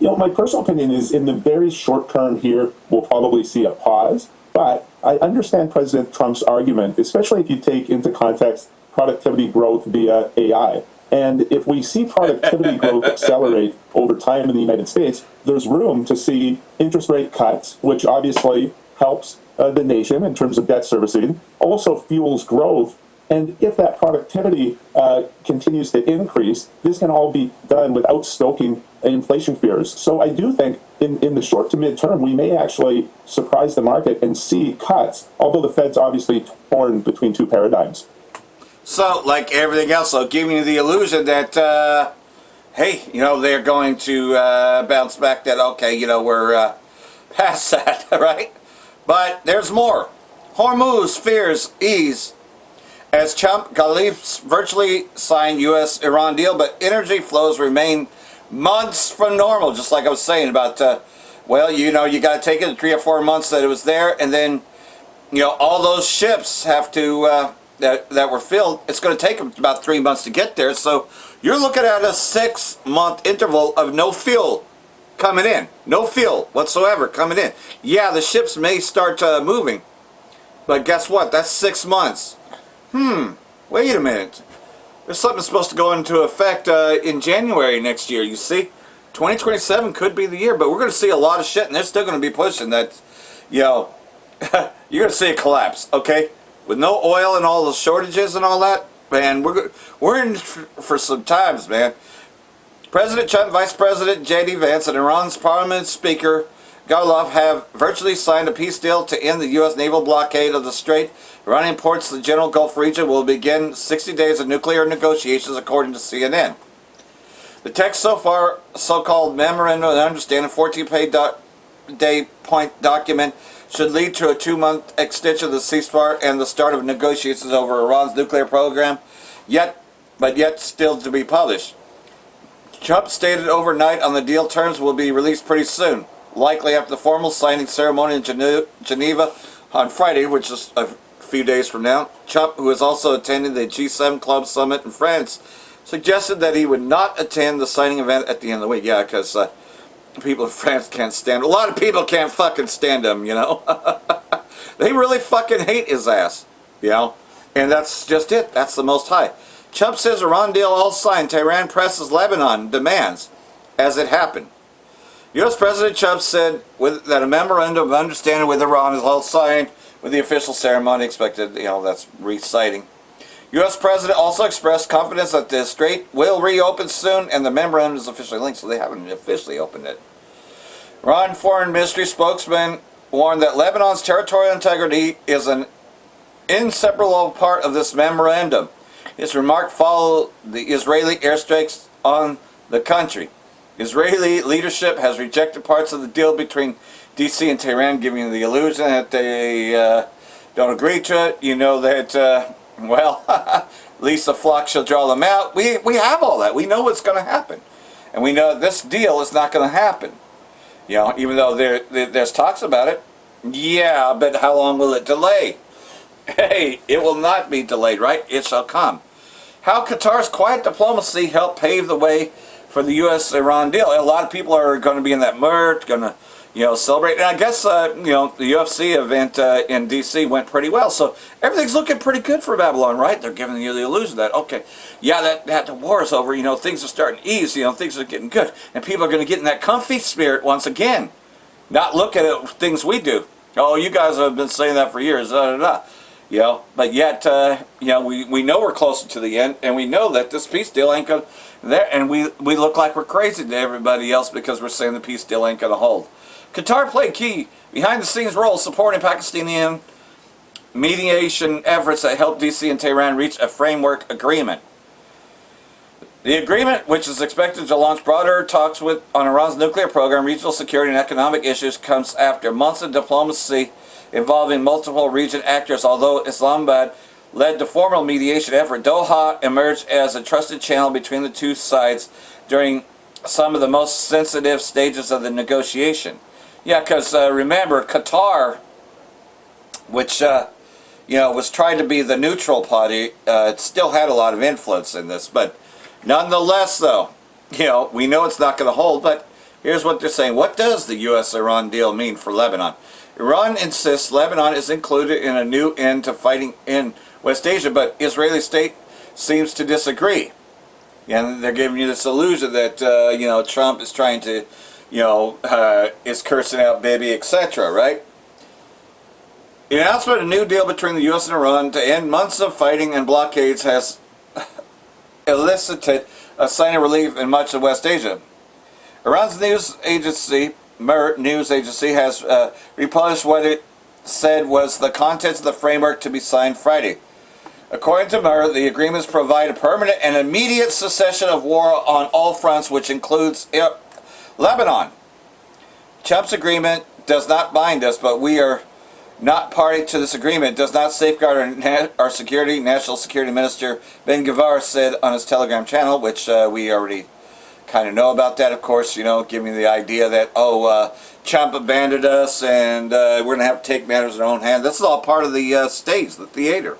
You know, my personal opinion is in the very short term here, we'll probably see a pause. But I understand President Trump's argument, especially if you take into context productivity growth via AI. And if we see productivity growth accelerate over time in the United States, there's room to see interest rate cuts, which obviously helps the nation in terms of debt servicing, also fuels growth. And if that productivity continues to increase, this can all be done without stoking inflation fears. So I do think in the short to mid-term, we may actually surprise the market and see cuts, although the Fed's obviously torn between two paradigms. So, like everything else, so giving you the illusion that, hey, you know, they're going to bounce back, that, okay, you know, we're past that, right? But there's more. Hormuz fears ease as Trump Khalif's virtually signed U.S.-Iran deal, but energy flows remain months from normal, just like I was saying about, well, you know, you got to take it 3 or 4 months that it was there, and then, you know, all those ships have to, that were filled, it's going to take them about 3 months to get there, so you're looking at a 6-month interval of no fuel coming in. No fuel whatsoever coming in. Yeah, the ships may start moving, but guess what? That's 6 months. Wait a minute. There's something supposed to go into effect in January next year, you see? 2027 could be the year, but we're going to see a lot of shit, and they're still going to be pushing that, you know, you're going to see a collapse, okay? With no oil and all the shortages and all that, man, we're in for some times, man. President Trump, Vice President J.D. Vance, and Iran's Parliament Speaker Garlov have virtually signed a peace deal to end the U.S. naval blockade of the Strait. Iranian ports in the general Gulf region will begin 60 days of nuclear negotiations, according to CNN. The text so far, so-called Memorandum of Understanding, 14-page point document, should lead to a 2-month extension of the ceasefire and the start of negotiations over Iran's nuclear program, but yet still to be published. Trump stated overnight on the deal terms will be released pretty soon, likely after the formal signing ceremony in Geneva on Friday, which is a few days from now. Trump, who is also attending the G7 Club Summit in France, suggested that he would not attend the signing event at the end of the week. Yeah, because people in France can't stand him. A lot of people can't fucking stand him, you know. They really fucking hate his ass, you know. And that's just it. That's the Most High. Trump says Iran deal all signed. Tehran presses Lebanon demands as it happened. U.S. President Trump said that a memorandum of understanding with Iran is all signed with the official ceremony expected. You know, that's reciting. U.S. President also expressed confidence that the Strait will reopen soon, and the memorandum is officially linked, so they haven't officially opened it. Iran Foreign Ministry spokesman warned that Lebanon's territorial integrity is an inseparable part of this memorandum. His remark followed the Israeli airstrikes on the country. Israeli leadership has rejected parts of the deal between D.C. and Tehran, giving the illusion that they don't agree to it. You know that, well, at least the flock shall draw them out. We have all that. We know what's going to happen. And we know this deal is not going to happen. You know, even though there's talks about it. Yeah, but how long will it delay? Hey, it will not be delayed, right? It shall come. How Qatar's quiet diplomacy helped pave the way for the U.S.-Iran deal. A lot of people are going to be in that mood, going to, you know, celebrate. And I guess, you know, the UFC event in D.C. went pretty well. So everything's looking pretty good for Babylon, right? They're giving you the illusion that, okay, yeah, that the war is over. You know, things are starting to ease. You know, things are getting good. And people are going to get in that comfy spirit once again. Not look at things we do. Oh, you guys have been saying that for years. You know, but yet, you know, we know we're closer to the end, and we know that this peace deal ain't gonna there, and we look like we're crazy to everybody else because we're saying the peace deal ain't gonna hold. Qatar played key behind-the-scenes role supporting Pakistani mediation efforts that helped DC and Tehran reach a framework agreement. The agreement, which is expected to launch broader talks on Iran's nuclear program, regional security, and economic issues, comes after months of diplomacy involving multiple region actors. Although Islamabad led the formal mediation effort, Doha emerged as a trusted channel between the two sides during some of the most sensitive stages of the negotiation. Yeah, because remember, Qatar, which you know, was trying to be the neutral party, it still had a lot of influence in this. But nonetheless, though, you know, we know it's not going to hold. But here's what they're saying. What does the U.S.-Iran deal mean for Lebanon? Iran insists Lebanon is included in a new end to fighting in West Asia, but Israeli state seems to disagree. And they're giving you this illusion that, you know, Trump is trying to, you know, is cursing out baby, etc., right? The announcement of a new deal between the U.S. and Iran to end months of fighting and blockades has elicited a sign of relief in much of West Asia. Iran's news agency, MER news agency, has republished what it said was the contents of the framework to be signed Friday. According to MER, the agreements provide a permanent and immediate cessation of war on all fronts, which includes Lebanon. Trump's agreement does not bind us, but we are not party to this agreement. It does not safeguard our security, National Security Minister Ben Gvir said on his Telegram channel, which we already kind of know about that, of course, giving the idea that, Trump abandoned us and we're going to have to take matters in our own hand. This is all part of the stage, the theater.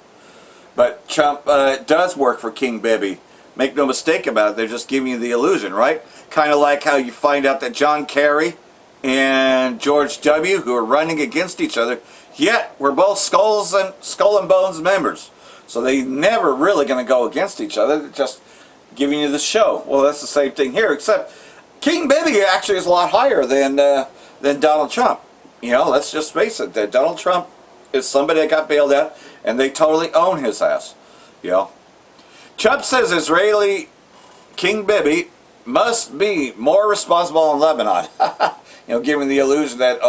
But Trump does work for King Bibi. Make no mistake about it. They're just giving you the illusion, right? Kind of like how you find out that John Kerry and George W., who are running against each other, yet we're both Skull and Bones members. So they're never really going to go against each other. They're just giving you the show. Well, that's the same thing here, except King Bibi actually is a lot higher than Donald Trump. Let's just face it. That Donald Trump is somebody that got bailed out, and they totally own his ass. Trump says Israeli King Bibi must be more responsible in Lebanon. Giving the illusion that,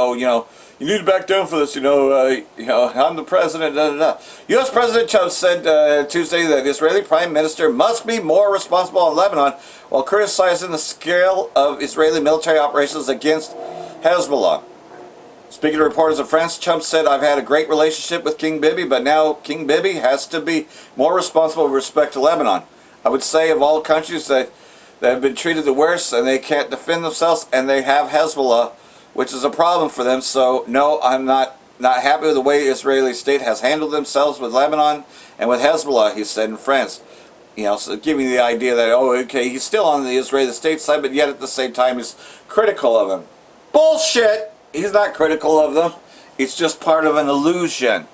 you need to back down for this, I'm the president, U.S. President Trump said Tuesday that Israeli Prime Minister must be more responsible in Lebanon while criticizing the scale of Israeli military operations against Hezbollah. Speaking to reporters in France, Trump said, I've had a great relationship with King Bibi, but now King Bibi has to be more responsible with respect to Lebanon. I would say of all countries that have been treated the worst and they can't defend themselves, and they have Hezbollah, which is a problem for them. So no, I'm not happy with the way the Israeli state has handled themselves with Lebanon and with Hezbollah, he said in France. So giving the idea that, he's still on the Israeli state side, but yet at the same time he's critical of them. Bullshit! He's not critical of them. It's just part of an illusion.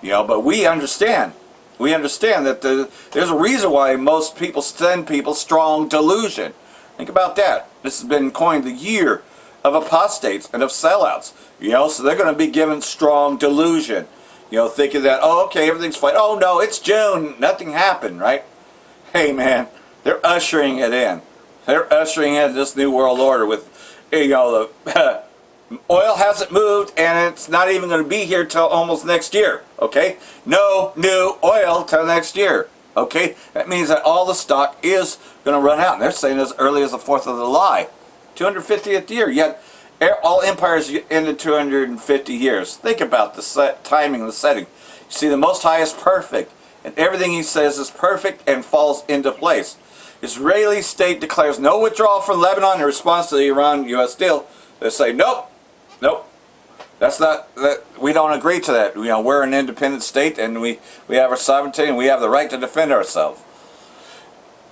But we understand. We understand that there's a reason why most people send people strong delusion. Think about that. This has been coined the year of apostates and of sellouts. So they're going to be given strong delusion. Thinking that, everything's fine. Oh no, it's June. Nothing happened, right? Hey man, they're ushering it in. They're ushering in this new world order with, the oil hasn't moved, and it's not even going to be here till almost next year, okay? No new oil till next year, okay? That means that all the stock is going to run out, and they're saying as early as the 4th of July, 250th year, yet all empires ended 250 years. Think about the timing, the setting. You see, the Most High is perfect, and everything he says is perfect and falls into place. Israeli state declares no withdrawal from Lebanon in response to the Iran-U.S. deal. They say, nope. We don't agree to that. We're an independent state, and we have our sovereignty, and we have the right to defend ourselves.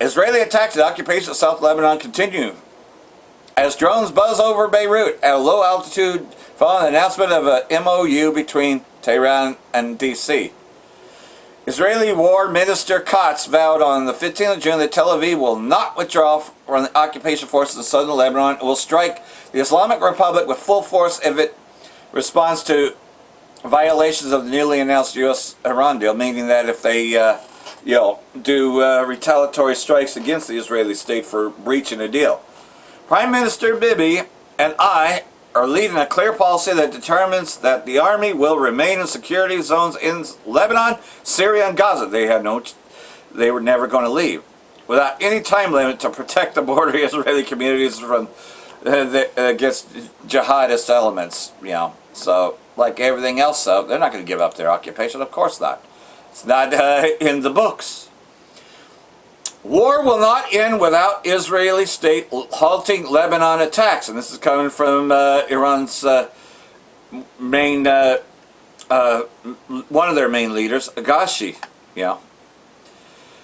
Israeli attacks and occupation of South Lebanon continue as drones buzz over Beirut at a low altitude following the announcement of a MOU between Tehran and D.C. Israeli War Minister Katz vowed on the 15th of June that Tel Aviv will not withdraw from the occupation forces in southern Lebanon and will strike the Islamic Republic with full force if it responds to violations of the newly announced U.S.-Iran deal, meaning that if they do retaliatory strikes against the Israeli state for breaching a deal. Prime Minister Bibi and I are leading a clear policy that determines that the army will remain in security zones in Lebanon, Syria, and Gaza. They were never going to leave, without any time limit to protect the border Israeli communities from against jihadist elements. So like everything else, they're not going to give up their occupation. Of course not. It's not in the books. War will not end without Israeli state halting Lebanon attacks. And this is coming from Iran's main, one of their main leaders, Agashi.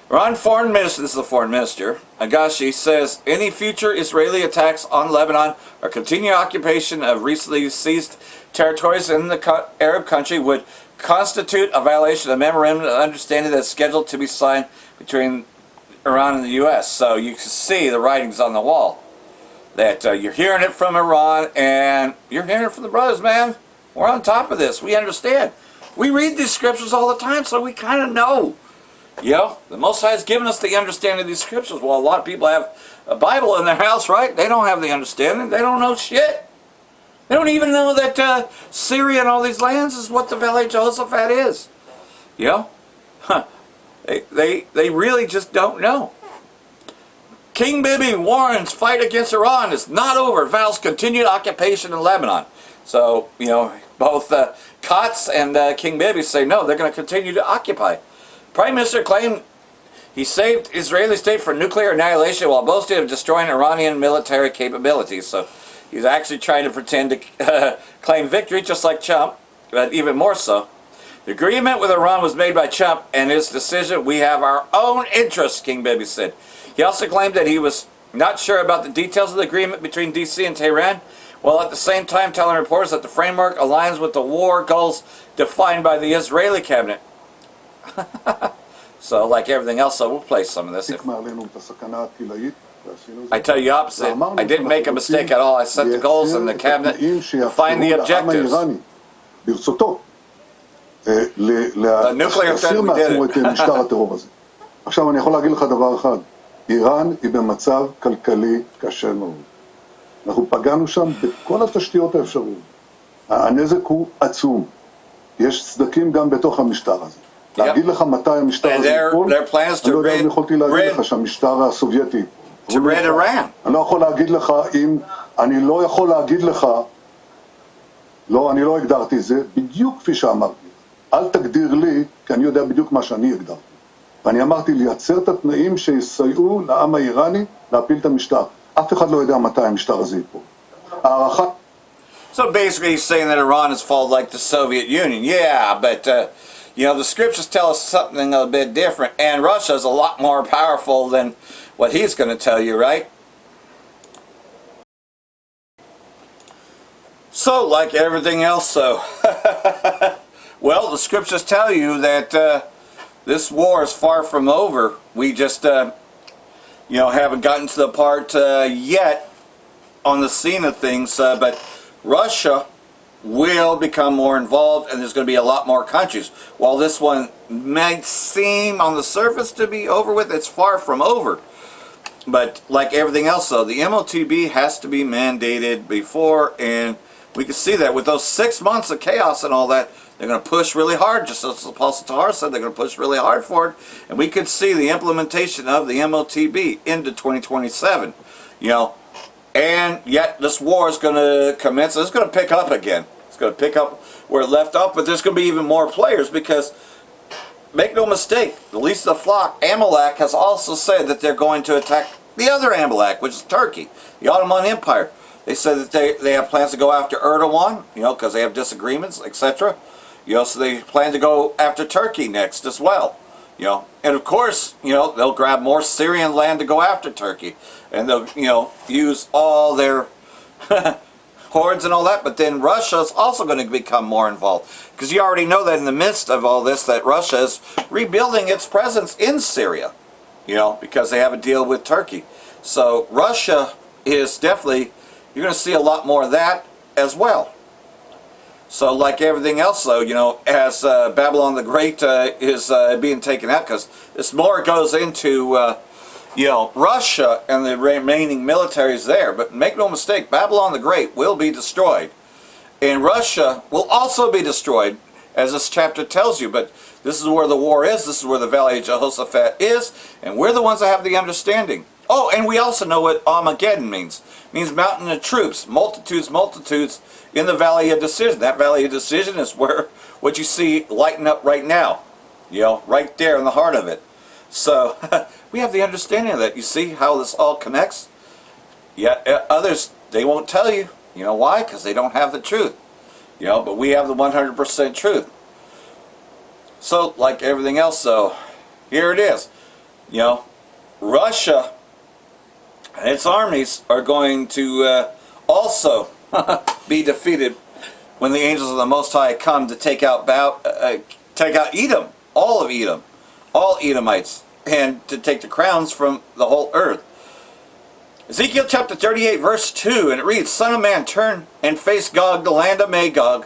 Iran foreign minister, this is the foreign minister, Agashi says any future Israeli attacks on Lebanon or continued occupation of recently seized territories in the Arab country would constitute a violation of the memorandum of understanding that's scheduled to be signed between Iran and the U.S. So you can see the writings on the wall that you're hearing it from Iran and you're hearing it from the brothers, man. We're on top of this. We understand. We read these scriptures all the time, so we kind of know. The Most High has given us the understanding of these scriptures. Well, a lot of people have a Bible in their house, right? They don't have the understanding. They don't know shit. They don't even know that Syria and all these lands is what the Valley of Jehoshaphat is. They really just don't know. King Bibi warns fight against Iran is not over. Vows continued occupation in Lebanon. So, both Katz and King Bibi say no, they're going to continue to occupy. Prime Minister claimed He saved Israeli state from nuclear annihilation while boasting of destroying Iranian military capabilities. So he's actually trying to pretend to claim victory, just like Trump, but even more so. The agreement with Iran was made by Trump, and his decision, we have our own interests, King Bibi said. He also claimed that he was not sure about the details of the agreement between D.C. and Tehran, while at the same time telling reporters that the framework aligns with the war goals defined by the Israeli cabinet. So, like everything else, so we'll play some of this. I tell you opposite. I didn't make a mistake at all. I set the goals in the cabinet to find the objectives. The nuclear threat, we did it. עכשיו אני יכול להגיד לך דבר אחד, איראן היא במצב כלכלי קשה מאוד. אנחנו פגענו שם בכל התשתיות האפשריות. הנזק הוא עצום. יש סדקים גם בתוך המשטר הזה. להגיד לך מתי המשטר הזה ייפול, אני לא יודע אם יכולתי להגיד לך שהמשטר הסובייטי ייפול. אני לא יכול להגיד לך אם, אני לא הגדרתי זה, בדיוק כפי שאמרתי. אל תגדיר לי, כי אני יודע בדיוק מה שאני הגדרתי. ואני אמרתי לייצר את התנאים שיסייעו לעם האיראני להפיל את המשטר. אף אחד לא יודע מתי המשטר הזה ייפול. הערכה... So basically he's saying that Iran has fallen like the Soviet Union. Yeah, but you know, the scriptures tell us something a bit different, and Russia is a lot more powerful than what he's going to tell you, right? So, like everything else, so well, the scriptures tell you that this war is far from over. We just you know, haven't gotten to the part yet on the scene of things, but Russia will become more involved, and there's going to be a lot more countries. While this one might seem on the surface to be over with, it's far from over. But like everything else, though, the MOTB has to be mandated before, and we can see that with those 6 months of chaos and all that, they're going to push really hard, just as Apostle Tahar said, they're going to push really hard for it, and we could see the implementation of the MOTB into 2027, you know. And yet this war is going to commence. It's going to pick up again. It's going to pick up where it left off, but there's going to be even more players because, make no mistake, the least of the flock, Amalek, has also said that they're going to attack the other Amalek, which is Turkey, the Ottoman Empire. They said that they have plans to go after Erdogan, you know, because they have disagreements, etc. You know, so they plan to go after Turkey next as well. You know, and of course, you know, they'll grab more Syrian land to go after Turkey, and they'll, you know, use all their hordes and all that. But then Russia's also going to become more involved, because you already know that in the midst of all this, that Russia is rebuilding its presence in Syria, you know, because they have a deal with Turkey. So Russia is definitely, you're going to see a lot more of that as well. So like everything else, though, you know, as Babylon the Great is being taken out, because this more goes into, you know, Russia and the remaining militaries there. But make no mistake, Babylon the Great will be destroyed. And Russia will also be destroyed, as this chapter tells you. But this is where the war is. This is where the Valley of Jehoshaphat is. And we're the ones that have the understanding. Oh, and we also know what Armageddon means. It means mountain of troops, multitudes, multitudes in the Valley of Decision. That Valley of Decision is where what you see lighting up right now. You know, right there in the heart of it. So, we have the understanding of that. You see how this all connects? Yeah, others, they won't tell you. You know why? Because they don't have the truth. You know, but we have the 100% truth. So, like everything else, so, here it is. You know, Russia and its armies are going to also be defeated when the angels of the Most High come to take out Edom, all of Edom, all Edomites, and to take the crowns from the whole earth. Ezekiel chapter 38 verse 2, and it reads, Son of man, turn and face Gog, the land of Magog,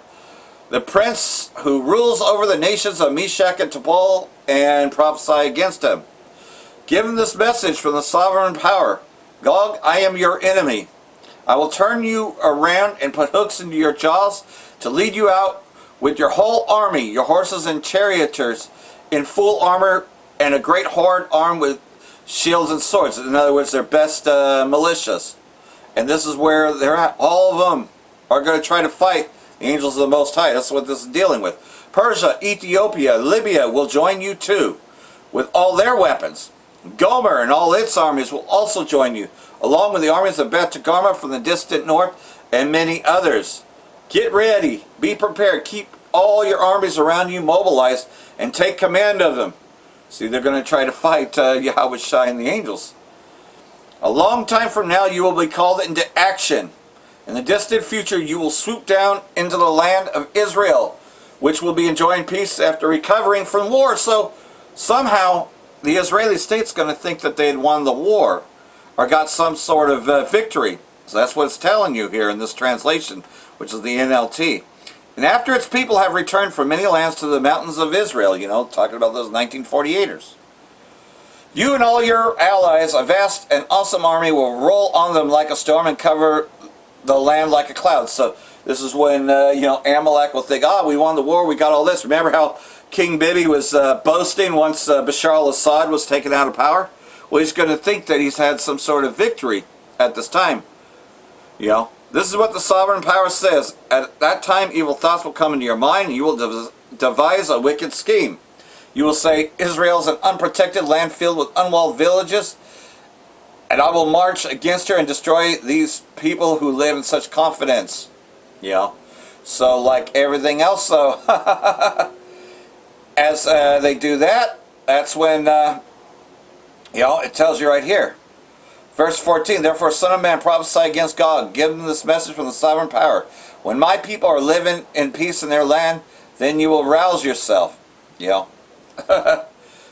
the prince who rules over the nations of Meshach and Tubal, and prophesy against him. Give him this message from the sovereign power. Gog, I am your enemy. I will turn you around and put hooks into your jaws to lead you out with your whole army, your horses and charioteers, in full armor, and a great horde armed with shields and swords. In other words, their best militias. And this is where they're at. All of them are going to try to fight the angels of the Most High. That's what this is dealing with. Persia, Ethiopia, Libya will join you too, with all their weapons. Gomer and all its armies will also join you, along with the armies of Beth Togarmah from the distant north and many others. Get ready, be prepared, keep all your armies around you mobilized, and take command of them. See, they're going to try to fight Yahweh Shai and the angels. A long time from now, you will be called into action. In the distant future, you will swoop down into the land of Israel, which will be enjoying peace after recovering from war. So somehow the Israeli state's going to think that they had won the war or got some sort of victory. So that's what it's telling you here in this translation, which is the NLT. And after its people have returned from many lands to the mountains of Israel, you know, talking about those 1948ers, you and all your allies, a vast and awesome army, will roll on them like a storm and cover the land like a cloud. So this is when, you know, Amalek will think, we won the war, we got all this. Remember how King Bibi was boasting once Bashar al-Assad was taken out of power? Well, he's going to think that he's had some sort of victory at this time. You know, this is what the sovereign power says. At that time, evil thoughts will come into your mind, and you will devise a wicked scheme. You will say, Israel is an unprotected land filled with unwalled villages, and I will march against her and destroy these people who live in such confidence. You know, so like everything else, so as they do that, that's when, you know, it tells you right here. Verse 14, therefore, Son of Man, prophesy against God. Give them this message from the sovereign power. When my people are living in peace in their land, then you will rouse yourself. You know,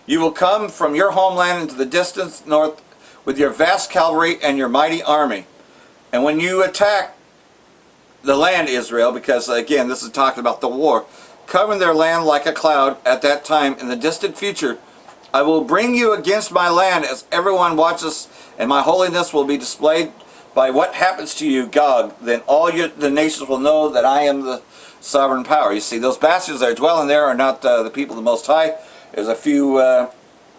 you will come from your homeland into the distant north with your vast cavalry and your mighty army. And when you attack the land, Israel, because again, this is talking about the war, covering their land like a cloud at that time in the distant future, I will bring you against my land as everyone watches, and my holiness will be displayed by what happens to you, Gog. Then all the nations will know that I am the sovereign power. You see, those bastards that are dwelling there are not the people of the Most High. There's a few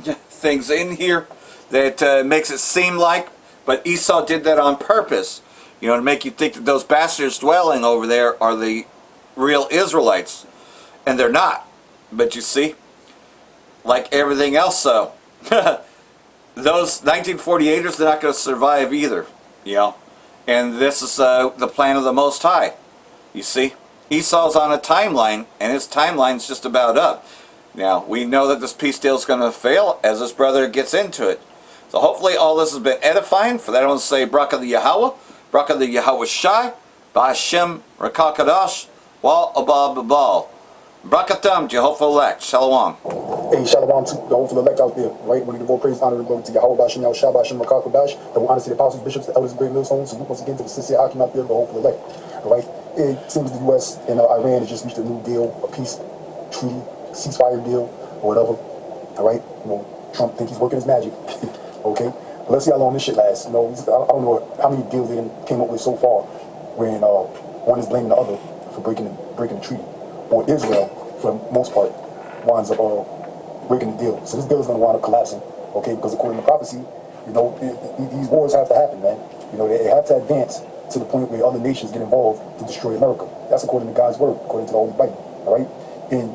things in here that makes it seem like, but Esau did that on purpose, you know, to make you think that those bastards dwelling over there are the real Israelites. And they're not. But you see, like everything else, so those 1948ers, they're not going to survive either, you know. And this is the plan of the Most High. You see, Esau's on a timeline, and his timeline's just about up. Now, we know that this peace deal is going to fail as his brother gets into it. So hopefully all this has been edifying. For that I want to say, Bracha the Yahweh, Bracha the Yahweh Shai, Ba'ashem Rakakadash, Wa Abba Babal. Brakatam, Jehovah elect. Shalom. Hey, shalom to the hopeful elect out there, right? When you give all praise, honor, and glory to Yahweh, Bashem, Yahweh, Shah, Bashem, Rakakadash, the honor to the apostles, bishops, the elders, great millstones, salute once again to the sincere Akim out there, the hopeful elect, all right? It seems the U.S. and Iran has just reached a new deal, a peace treaty, ceasefire deal, or whatever, all right? You know, Trump think he's working his magic, okay? But let's see how long this shit lasts. You know, I don't know how many deals they came up with so far, when one is blaming the other for breaking the treaty, or Israel, for the most part, winds up breaking the deal. So this deal is going to wind up collapsing, okay? Because according to prophecy, you know, these wars have to happen, man. You know, they have to advance to the point where other nations get involved to destroy America. That's according to God's word, according to the Holy Bible, all right? And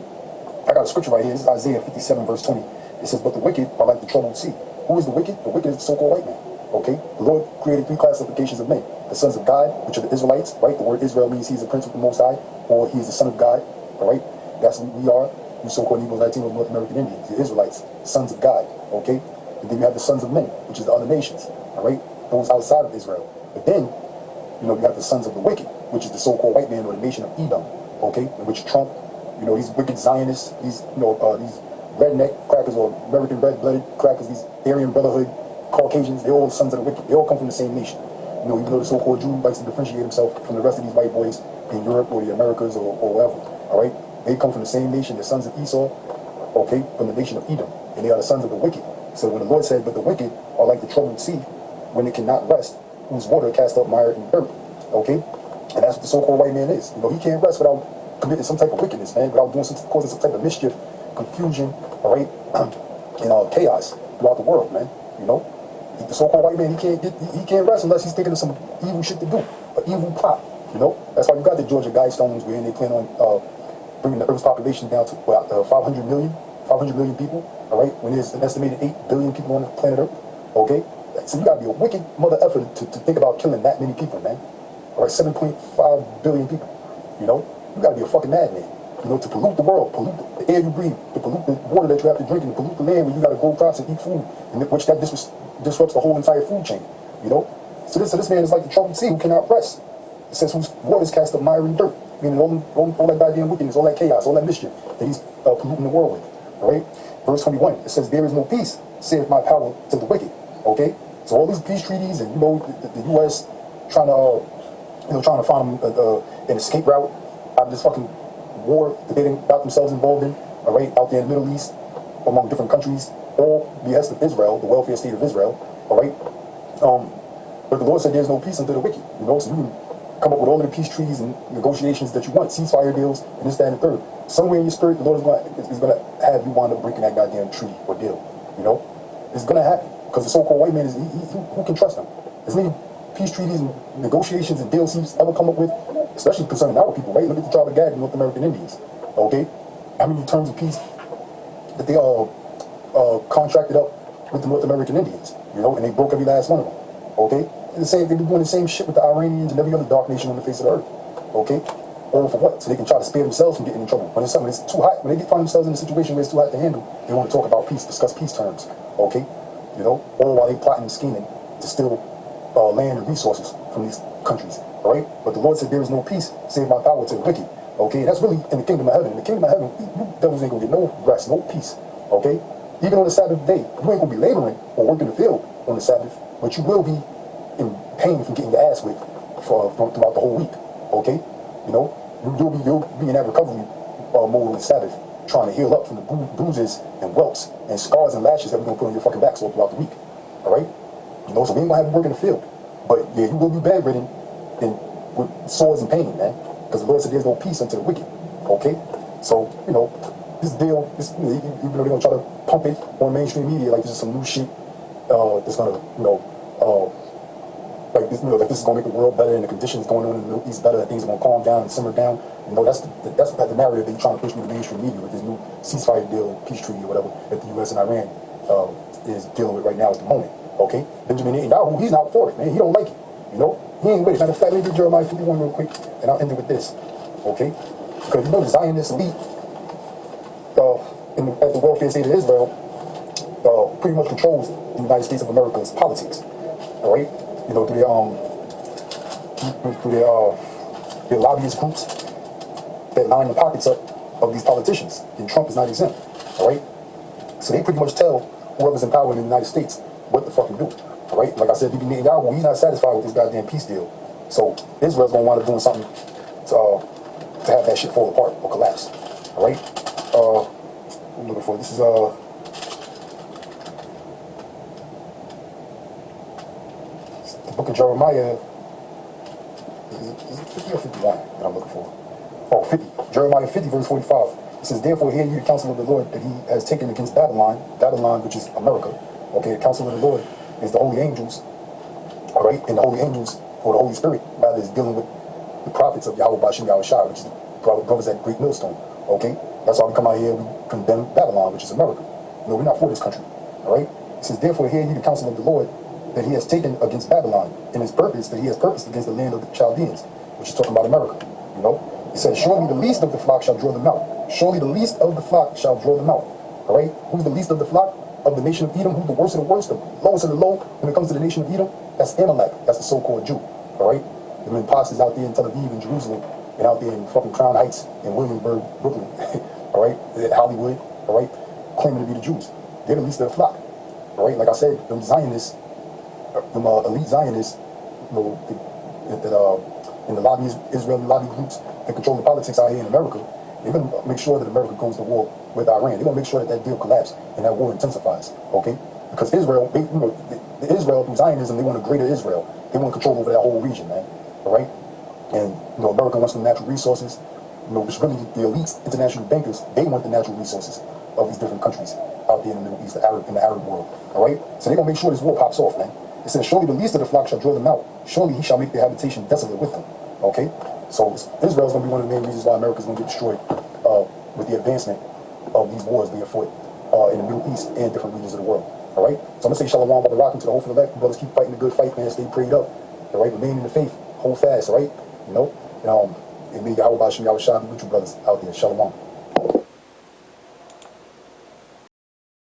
I got a scripture right here. This is Isaiah 57, verse 20. It says, but the wicked are like the troubled sea. Who is the wicked? The wicked is the so-called white man, okay? The Lord created three classifications of men. The sons of God, which are the Israelites, right? The word Israel means he's the prince of the Most High, or he is the son of God, all right? That's what we are, you so-called Negro Latino North American Indians, the Israelites, sons of God, okay? And then you have the sons of men, which is the other nations, all right? Those outside of Israel. But then, you know, you have the sons of the wicked, which is the so-called white man or the nation of Edom, okay? In which Trump, you know, these wicked Zionists, these, you know, these redneck crackers or American red-blooded crackers, these Aryan Brotherhood, Caucasians, they're all sons of the wicked. They all come from the same nation. You know, even though the so-called Jew likes to differentiate himself from the rest of these white boys in Europe or the Americas or wherever, all right? They come from the same nation, the sons of Esau, okay, from the nation of Edom, and they are the sons of the wicked. So when the Lord said, but the wicked are like the troubled sea, when it cannot rest, whose water cast up mire and dirt, okay? And that's what the so-called white man is. You know, he can't rest without committing some type of wickedness, man, without causing some type of mischief, confusion, all right, and chaos throughout the world, man, you know? The so-called white man, he can't rest unless he's thinking of some evil shit to do, an evil plot, you know? That's why you got the Georgia Guidestones where they plan on bringing the Earth's population down to 500 million, 500 million people, all right, when there's an estimated 8 billion people on the planet Earth, okay? So you gotta be a wicked mother effer to think about killing that many people, man. All right, 7.5 billion people, you know? You gotta be a fucking madman, you know, to pollute the world, pollute the air you breathe, to pollute the water that you have to drink, and to pollute the land where you gotta go across and eat food, and which that disrupts the whole entire food chain, you know? So this man is like the troubled sea who cannot rest. It says whose waters cast up mire and dirt, meaning all that goddamn wickedness, all that chaos, all that mischief that he's polluting the world with, all right? Verse 21, it says, there is no peace, saith my power to the wicked, okay? So all these peace treaties and, you know, the U.S. trying to find an escape route out of this fucking war that they got themselves involved in, all right, out there in the Middle East, among different countries, all behest of Israel, the welfare state of Israel, all right? But the Lord said there's no peace unto the wicked, you know, so you can come up with all of the peace treaties and negotiations that you want, ceasefire deals, and this, that, and the third. Somewhere in your spirit, the Lord is going to have you wind up breaking that goddamn treaty or deal, you know? It's going to happen, because the so-called white man, who can trust him? As many peace treaties and negotiations and deals he's ever come up with, especially concerning our people, right? Look at the tribe of Gad and North American Indians, okay? How many terms of peace that they contracted up with the North American Indians, you know, and they broke every last one of them, okay? They've been doing the same shit with the Iranians and every other dark nation on the face of the earth, okay? All for what? So they can try to spare themselves from getting in trouble. When it's too hot, when they find themselves in a situation where it's too hot to handle, they want to talk about peace, discuss peace terms, okay? You know, all while they plotting and scheming to steal land and resources from these countries, all right? But the Lord said there is no peace, save my power to the wicked, okay? That's really in the kingdom of heaven. In the kingdom of heaven, you devils ain't gonna get no rest, no peace, okay? Even on the Sabbath day, you ain't gonna be laboring or working the field on the Sabbath, but you will be in pain from getting your ass whipped throughout the whole week, okay? You know, you'll be in that recovery mode on the Sabbath, trying to heal up from the bruises and welts and scars and lashes that we're gonna put on your fucking backs all throughout the week, all right? You know, so we ain't gonna have you work in the field, but yeah, you will be bedridden and with sores and pain, man, because the Lord said there's no peace unto the wicked, okay? So, you know, this deal, even though they're gonna try to pump it on mainstream media like this is some new shit that's gonna, you know, like this, you know, like this is gonna make the world better and the conditions going on in the Middle East better, that things are gonna calm down and simmer down. You know, that's the narrative they're trying to push through the mainstream media with this new ceasefire deal, peace treaty or whatever that the U.S. and Iran is dealing with right now at the moment. Okay, Benjamin Netanyahu, he's not for it, man. He don't like it. You know, he ain't with it. Matter of fact, let me get Jeremiah 51 real quick, and I'll end it with this. Okay, because you know the Zionist elite at the welfare state of Israel pretty much controls the United States of America's politics. All right, you know, through their lobbyist groups that line the pockets up of these politicians, and Trump is not exempt. All right, so they pretty much tell whoever's in power in the United States what the fuck to do. All right, like I said, Bibi Netanyahu, he's not satisfied with this goddamn peace deal. So Israel's gonna wind up doing something to have that shit fall apart or collapse. All right, I'm looking for this is the book of Jeremiah. Is it 50 or 51 that I'm looking for? Oh, 50. Jeremiah 50 verse 45. It says, therefore hear ye the counsel of the Lord that he has taken against Babylon, which is America. Okay, the counsel of the Lord is the holy angels, all right, and the holy angels, or the Holy Spirit, rather, is dealing with the prophets of Yahweh Bashem Yahweh Shai, which is the brothers at Great Millstone, okay? That's why we come out here, we condemn Babylon, which is America. You know, we're not for this country, all right? It says, therefore hear ye the counsel of the Lord that he has taken against Babylon, and his purpose that he has purposed against the land of the Chaldeans, which is talking about America, you know? It says, surely the least of the flock shall draw them out. Surely the least of the flock shall draw them out, all right? Who's the least of the flock? Of the nation of Edom, who's the worst of the worst, the lowest of the low, when it comes to the nation of Edom, that's Amalek, that's the so-called Jew, all right? The imposters out there in Tel Aviv and Jerusalem, and out there in fucking Crown Heights and Williamsburg, Brooklyn, all right? Hollywood, all right? Claiming to be the Jews. They're the least of the flock, all right? Like I said, them Zionists, them elite Zionists, you know, in the lobbies, Israeli lobby groups that control the politics out here in America, they're going to make sure that America goes to war with Iran. They're going to make sure that that deal collapses and that war intensifies, okay? Because Israel, the Israel through Zionism, they want a greater Israel. They want control over that whole region, man, all right? And, you know, America wants the natural resources. You know, it's really the elites, international bankers, they want the natural resources of these different countries out there in the Middle East, in the Arab world, all right? So they're going to make sure this war pops off, man. It says, surely the least of the flock shall draw them out. Surely he shall make their habitation desolate with them, okay? So Israel's going to be one of the main reasons why America's going to get destroyed with the advancement of these wars being fought in the Middle East and different regions of the world. All right? So I'm going to say Shalom, Brother Rockin' to the hopeful elect. Brothers keep fighting the good fight, man. Stay prayed up. All right? Remain in the faith. Hold fast, all right? You know? And may Yahweh Ba'ashem Yahweh Shah be with you brothers out there. Shalom.